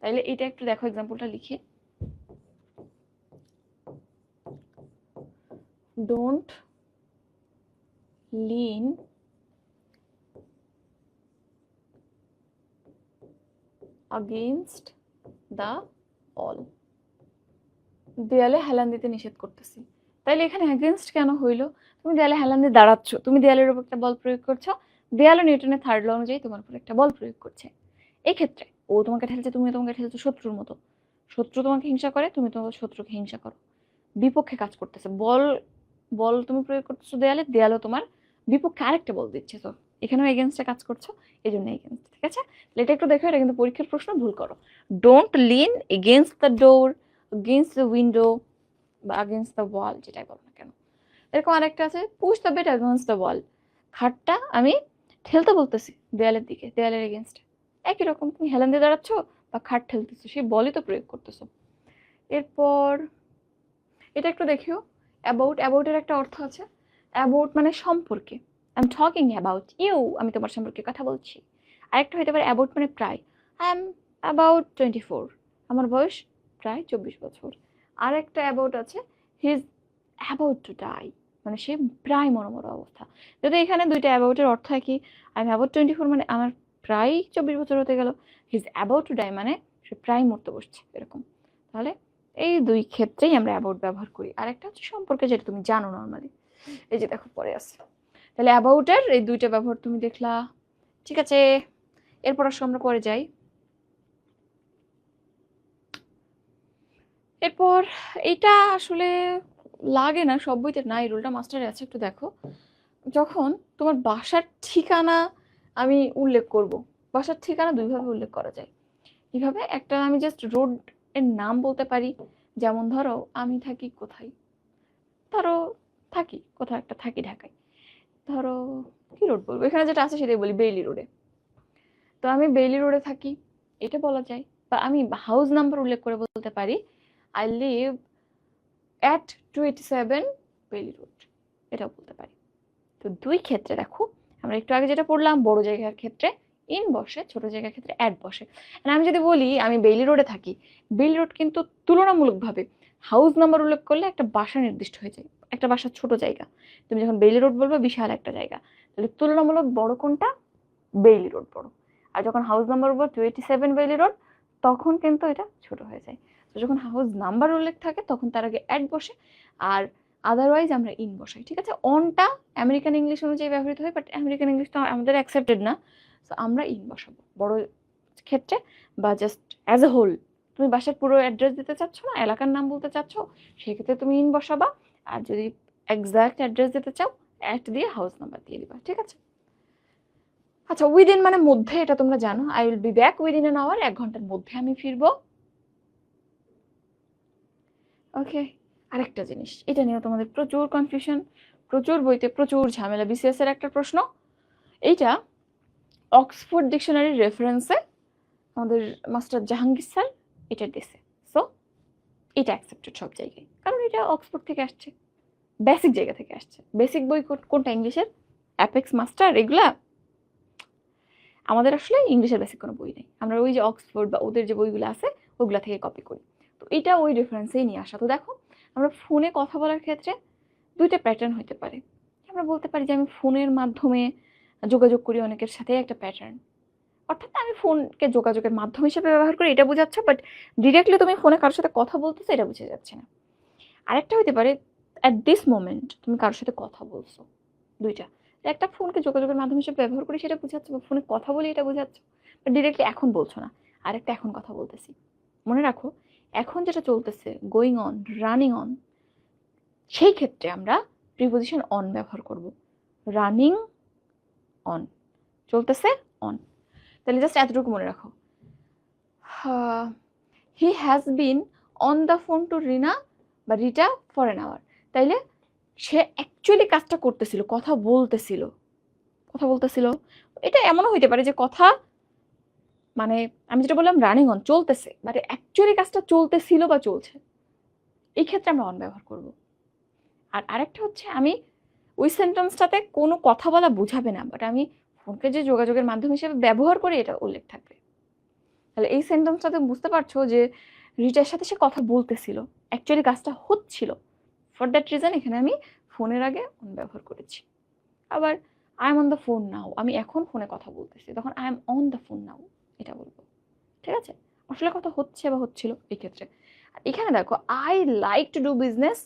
তাইলে এটা একটু দেখো, এক্সাম্পলটা লিখি। Don't lean against the wall, দেয়ালে হেলান দিতে নিষেধ করতেছি। তাইলে এখানে against কেন হইলো? তুমি দেয়ালে হেলান দিয়ে দাঁড়াচ্ছ, তুমি দেয়ালের উপর একটা বল প্রয়োগ করছো, দেয়ালে নিউটনের 3rd ল অনুযায়ী তোমার উপর একটা বল প্রয়োগ করছে। এই ক্ষেত্রে ও তোমাকে ঠেলছে, তুমি তোমাকে ঠেলছো, শত্রুর মতো। শত্রু তোমাকে হিংসা করে, তুমি তোমার শত্রুকে হিংসা করো, বিপক্ষে কাজ করতেছে। বল তুমি প্রয়োগ করতেছো দেয়ালে, দেয়ালও তোমার বিপক্ষে আরেকটা বল দিচ্ছে, তো এখানেও এগেনস্টে কাজ করছো, এই জন্য এগেনস্ট। ঠিক আছে, এটা একটু দেখো, এটা কিন্তু পরীক্ষার প্রশ্ন, ভুল করো। Don't lean against the door, against the window, বা এগেনস্ট দ্য ওয়াল, যেটাই বলো না কেন। এরকম আরেকটা আছে, push the bed against the wall, খাটটা আমি ঠেলতে বলতেছি দেয়ালের দিকে, দেয়ালের এগেনস্টে। একই রকম, তুমি হেলান দিয়ে দাঁড়াচ্ছ বা খাট ঠেলতেছো, সেই বলই তো প্রয়োগ করতেছো। এরপর এটা একটু দেখিও, অ্যাবাউট। অ্যাবাউটের একটা অর্থ আছে, অ্যাবাউট মানে সম্পর্কে, I am talking about you, আমি তোমার সম্পর্কে কথা বলছি। আরেকটা হইতে পারে অ্যাবাউট মানে প্রায়, আই এম অ্যাবাউট 24, আমার বয়স প্রায় 24 বছর। আরেকটা অ্যাবাউট আছে, he is about to die, মানে সে প্রায় মরমর অবস্থা। যদি এখানে দুইটা অ্যাবাউটের অর্থ একই, আই এম অ্যাবাউট 24 মানে আমার প্রায় 24 বছর হতে গেল, he is about to die মানে সে প্রায় মরতে বসছে এরকম। তাহলে এই দুই ক্ষেত্রেই আমরা অ্যাবাউট ব্যবহার করি। আর একটা হচ্ছে সম্পর্কে, যেটা তুমি জানো নর্মালি, এই যে দেখো পরে আছে। তাহলে অ্যাবাউটের এই দুইটা ব্যবহার তুমি দেখলা, ঠিক আছে। এরপর আসলে আমরা পরে যাই। এরপর এটা আসলে লাগে না, সব বইতে না, এই রুলটা মাস্টারে আছে, একটু দেখো। যখন তোমার বাসার ঠিকানা আমি উল্লেখ করব, বাসার ঠিকানা দুইভাবে উল্লেখ করা যায়। কিভাবে? একটা আমি জাস্ট রোড এর নাম বলতে পারি, যেমন ধরো আমি থাকি কোথায়, ধরো থাকি কোথাও একটা থাকি ঢাকায়, ধরো কি রোড বলবো, এখানে যেটা আছে সেটাই বলি, বেইলি রোডে। তো আমি বেইলি রোডে থাকি, এটা বলা যায়। বা আমি হাউস নাম্বার উল্লেখ করে বলতে পারি, I live at 27 Bailey road, এটা বলতে পারি। তো দুই ক্ষেত্রে দেখো, আমরা একটু আগে যেটা পড়লাম, বড় জায়গার ক্ষেত্রে ইন বসে, ছোট জায়গার ক্ষেত্রে অ্যাট বসে। আর আমি যদি বলি আমি বেইলি রোডে থাকি, বেইলি রোড কিন্তু তুলনামূলকভাবে হাউস নাম্বার উল্লেখ করলে একটা বাসা নির্দিষ্ট হয়ে যায়, একটা বাসার ছোট জায়গা। তুমি যখন বেইলি রোড বলবে বিশাল একটা জায়গা, তাহলে তুলনামূলক বড় কোনটা? বেইলি রোড বড়। আর যখন হাউস নাম্বার বলবো 27 বেইলি রোড, তখন কিন্তু এটা ছোট হয়ে যায়। তো যখন হাউস নাম্বার উল্লেখ থাকে তখন তার আগে অ্যাট বসে, আর আদারওয়াইজ আমরা ইন বসাই। ঠিক আছে, অনটা আমেরিকান ইংলিশ অনুযায়ী ব্যবহৃত হয়, বাট আমেরিকান ইংলিশ তো আমাদের অ্যাকসেপ্টেড না, তো আমরা ইন বসাবো বড় ক্ষেত্রে। বা জাস্ট অ্যাজ এ হোল, তুমি বাসার পুরো অ্যাড্রেস দিতে চাচ্ছ না, এলাকার নাম বলতে চাচ্ছ, সেক্ষেত্রে তুমি ইন বসাবা। আর যদি এক্সাক্ট অ্যাড্রেস দিতে চাও, অ্যাট দিয়ে হাউস নাম্বার দিয়ে দিবা। ঠিক আছে। আচ্ছা, উইদিন মানে মধ্যে, এটা তোমরা জানো। I will be back within an hour, 1 ঘন্টার মধ্যে আমি ফিরবো। ওকে। আরেকটা জিনিস, এটা নিয়ে তোমাদের প্রচুর কনফিউশন, প্রচুর বইতে প্রচুর ঝামেলা। বিসিএস এর একটা প্রশ্ন, এইটা অক্সফোর্ড ডিকশনারির রেফারেন্সে আমাদের মাস্টার জাহাঙ্গীর স্যার এটা দিছে। সো এটা অ্যাকসেপ্টেড সব জায়গায়, কারণ এটা অক্সফোর্ড থেকে আসছে, বেসিক জায়গা থেকে আসছে। বেসিক বই কোনটা? ইংলিশের অ্যাপেক্স মাস্টার, এগুলা। আমাদের আসলে ইংলিশের বেসিক কোনো বই নেই, আমরা ওই যে অক্সফোর্ড বা ওদের যে বইগুলো আছে ওগুলা থেকে কপি করি। তো এটা ওই রেফারেন্সেই নিয়ে আসা। তো দেখো, আমরা ফোনে কথা বলার ক্ষেত্রে দুইটা প্যাটার্ন হতে পারে। আমরা বলতে পারি যে আমি ফোনের মাধ্যমে যোগাযোগ করি অনেকের সাথে, একটা প্যাটার্ন। অর্থাৎ আমি ফোনকে যোগাযোগের মাধ্যম হিসেবে ব্যবহার করি, এটা বোঝাচ্ছ, বাট ডিরেক্টলি তুমি ফোনে কারোর সাথে কথা বলতেছো, এটা বোঝা যাচ্ছে না। আরেকটা হতে পারে, অ্যাট দিস মোমেন্ট তুমি কারোর সাথে কথা বলছো। দুইটা, একটা ফোনকে যোগাযোগের মাধ্যম হিসেবে ব্যবহার করি সেটা বোঝাচ্ছ, বা ফোনে কথা বলি এটা বোঝাচ্ছ, বাট ডিরেক্টলি এখন বলছো না। আরেকটা, এখন কথা বলতেছি। মনে রাখো, এখন যেটা চলতেছে, গোয়িং অন, রানিং অন, সেই ক্ষেত্রে আমরা প্রিপোজিশন অন ব্যবহার করব। রানিং অন, চলতেছে, অন। তাহলে জাস্ট এতটুকু মনে রাখো, he has been on the phone to Rina বা রিটা ফর অ্যান আওয়ার। তাইলে সে অ্যাকচুয়ালি কাজটা করতেছিল, কথা বলতেছিল, কথা বলতেছিল। এটা এমনও হইতে পারে যে কথা, মানে আমি যেটা বললাম রানিং অন, চলতেছে, মানে অ্যাকচুয়ালি কাজটা চলতেছিল বা চলছে, এই ক্ষেত্রে আমরা অন ব্যবহার করব। আর আরেকটা হচ্ছে, আমি ওই সেন্টেন্সটাতে কোনো কথা বলা বুঝাবে না, বাট আমি ফোনকে যে যোগাযোগের মাধ্যম হিসেবে ব্যবহার করি এটা উল্লেখ থাকবে। তাহলে এই সেন্টেন্সটাতে বুঝতে পারছো যে রিটার সাথে সে কথা বলতেছিল, অ্যাকচুয়ালি কাজটা হচ্ছিল। ফর দ্যাট রিজন এখানে আমি ফোনের আগে অন ব্যবহার করেছি। আবার I am on the phone now, আমি এখন ফোনে কথা বলতেছি, তখন I am on the phone now এটা বলবো। ঠিক আছে, আসলে কথা হচ্ছে বা হচ্ছিল এই ক্ষেত্রে। আর এখানে দেখো, I like to do business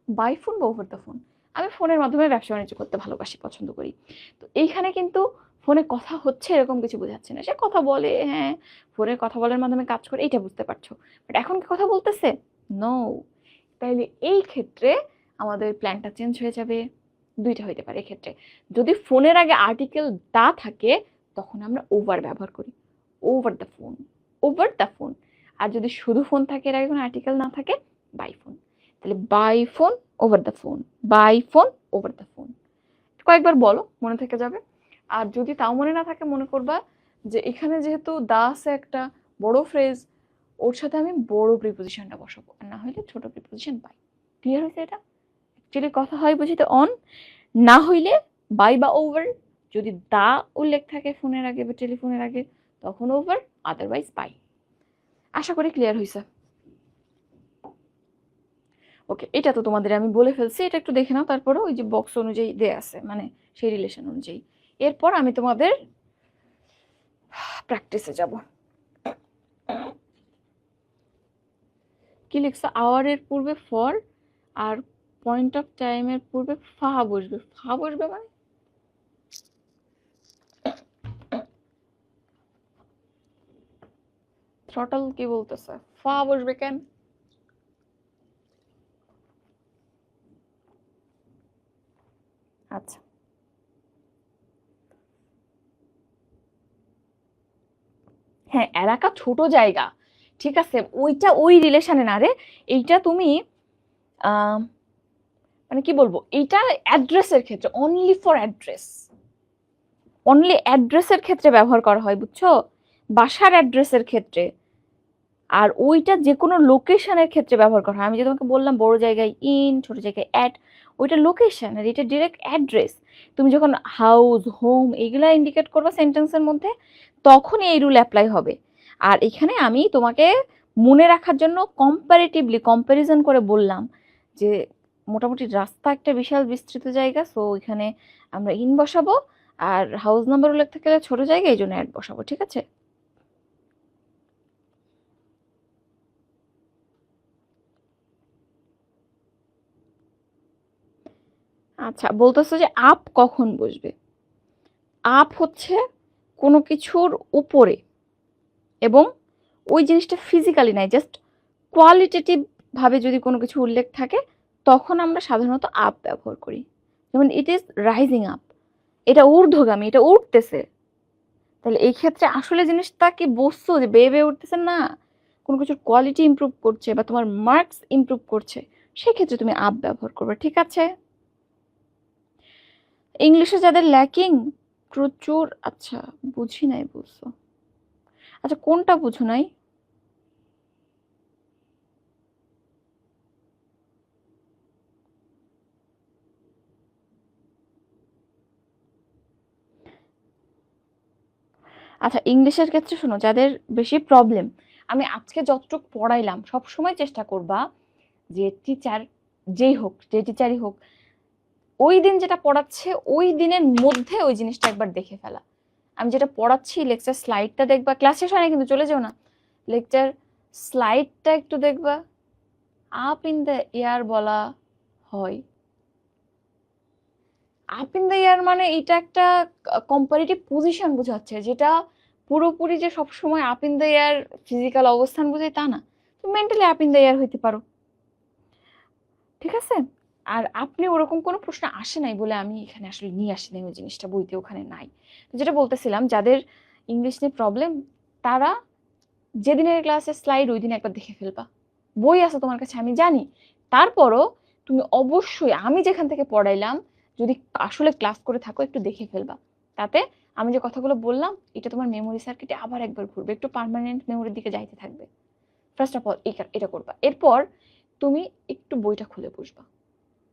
by phone বা ওভার দ্য ফোন, আমি ফোনের মাধ্যমে ব্যবসা বাণিজ্য করতে ভালোবাসি, পছন্দ করি। তো এইখানে কিন্তু ফোনে কথা হচ্ছে এরকম কিছু বোঝাচ্ছে না, সে কথা বলে, হ্যাঁ ফোনে কথা বলার মাধ্যমে কাজ করে, এটা বুঝতে পারছো। বাট এখন কি কথা বলতেছে? নো। তাইলে এই ক্ষেত্রে আমাদের প্ল্যানটা চেঞ্জ হয়ে যাবে। দুইটা হইতে পারে এক্ষেত্রে, যদি ফোনের আগে আর্টিকেল দা থাকে তখন আমরা ওভার ব্যবহার করি, over the phone, over the phone. আর যদি শুধু ফোন থাকে, এর আগে কোনো আর্টিকেল না থাকে, বাই ফোন। তাহলে by phone, over the phone, by phone, over the phone. কয়েকবার বলো, মনে থেকে যাবে। আর যদি তাও মনে না থাকে, মনে করবা যে এখানে যেহেতু দা আছে একটা বড় ফ্রেজ, ওর সাথে আমি বড় প্রিপোজিশনটা বসাবো, আর না হইলে ছোট প্রিপোজিশন বাই। ক্লিয়ার হয়েছে? এটা অ্যাকচুয়ালি কথা হয় বুঝিতে অন, না হইলে বাই বা ওভার। যদি দা উল্লেখ থাকে ফোনের আগে বা টেলিফোনের আগে তখন ওভার, আদারওয়াইজ বাই। আশা করি ক্লিয়ার হয়েছে। ওকে, এটা তো তোমাদের আমি বলে ফেলছি, এটা একটু দেখে নাও, তারপরে ওই যে বক্স অনুযায়ী দেয়া আছে, মানে সেই রিলেশন অনুযায়ী। এরপর আমি তোমাদের প্র্যাকটিসে যাব। কি লিখছো? আওয়ারের পূর্বে ফর আর পয়েন্ট অফ টাইমের পূর্বে ফা বসবে। ফা বসবে মানে থ্রটল কি বলতেছে? ফা বসবে কেন? আচ্ছা, হ্যাঁ, এলাকা ছোট জায়গা, ঠিক আছে, ওইটা ওই রিলেশনে না রে। এইটা তুমি আহ মানে কি বলবো, এইটা অ্যাড্রেসের ক্ষেত্রে, অনলি ফর অ্যাড্রেস, অনলি অ্যাড্রেসের ক্ষেত্রে ব্যবহার করা হয়, বুঝছো? বাসার অ্যাড্রেসের ক্ষেত্রে। আর ওইটা যে কোনো লোকেশনের ক্ষেত্রে ব্যবহার করা হয়। আমি যে তোমাকে বললাম বড় জায়গায় ইন, ছোট জায়গায় অ্যাট, ওইটা লোকেশন, আর এটা ডিরেক্ট অ্যাড্রেস। তুমি যখন হাউস, হোম এইগুলা ইন্ডিকেট করবে সেন্টেন্সের মধ্যে, তখনই এই রুল অ্যাপ্লাই হবে। আর এখানে আমি তোমাকে মনে রাখার জন্য কম্পারেটিভলি কম্প্যারিজন করে বললাম যে মোটামুটি রাস্তা একটা বিশাল বিস্তৃত জায়গা, সো এখানে আমরা ইন বসাবো, আর হাউস নাম্বার উল্লেখ থাকলে ছোট জায়গা, এই জন্য অ্যাড বসাবো, ঠিক আছে? আচ্ছা, বলতেছো যে আপ কখন বসবে? আপ হচ্ছে কোনো কিছুর উপরে, এবং ওই জিনিসটা ফিজিক্যালি নাই, জাস্ট কোয়ালিটেটিভ ভাবে যদি কোনো কিছু উল্লেখ থাকে, তখন আমরা সাধারণত আপ ব্যবহার করি। যেমন ইট ইজ রাইজিং আপ, এটা ঊর্ধ্বগামী, এটা উঠতেছে। তাহলে এই ক্ষেত্রে আসলে জিনিসটা কি বস্তু যে বেয়ে বেয়ে উঠতেছে না, কোনো কিছুর কোয়ালিটি ইমপ্রুভ করছে বা তোমার মার্কস ইমপ্রুভ করছে, সেক্ষেত্রে তুমি আপ ব্যবহার করবে, ঠিক আছে? ইংলিশে যাদের ল্যাকিং প্রচুর, আচ্ছা বুঝি নাই বলছো, আচ্ছা কোনটা বুঝো নাই? আচ্ছা, ইংলিশের ক্ষেত্রে শোনো, যাদের বেশি প্রবলেম, আমি আজকে যতটুকু পড়াইলাম সব সময় চেষ্টা করবা যে টিচার যেই হোক, যে টিচারই হোক, ওই দিন যেটা পড়াচ্ছে ওই দিনের মধ্যে ওই জিনিসটা একবার দেখে ফেলা। আমি যেটা পড়াচ্ছি লেকচার স্লাইডটা দেখবা, ক্লাস শেষ হয় না কিন্তু, চলে যাও না, লেকচার স্লাইডটা একটু দেখবা। আপ ইন দ্য এয়ার বলা হয়, আপ ইন দ্য এয়ার মানে এটা একটা কম্পারেটিভ পজিশন বোঝাচ্ছে, যেটা পুরোপুরি যে সবসময় up in the air physical অবস্থান বোঝায় তা না। তুমি mentally up in the air হইতে পারো, ঠিক আছে? আর আপনি ওরকম কোনো প্রশ্ন আসে নাই বলে আমি এখানে আসলে নিয়ে আসি নাই, ওই জিনিসটা বইতে ওখানে নাই। তো যেটা বলতেছিলাম, যাদের ইংলিশ নিয়ে প্রবলেম, তারা যেদিনের ক্লাসে স্লাইড ওই দিন একবার দেখে ফেলবা। বই আছে তোমার কাছে আমি জানি, তারপরও তুমি অবশ্যই আমি যেখান থেকে পড়াইলাম, যদি আসলে ক্লাস করে থাকো, একটু দেখে ফেলবা। তাতে আমি যে কথাগুলো বললাম এটা তোমার মেমোরি সার্কিটে আবার একবার ঘুরবে, একটু পার্মানেন্ট মেমোরির দিকে যাইতে থাকবে। ফার্স্ট অফ অল এটা করবা। এরপর তুমি একটু বইটা খুলে বসবা,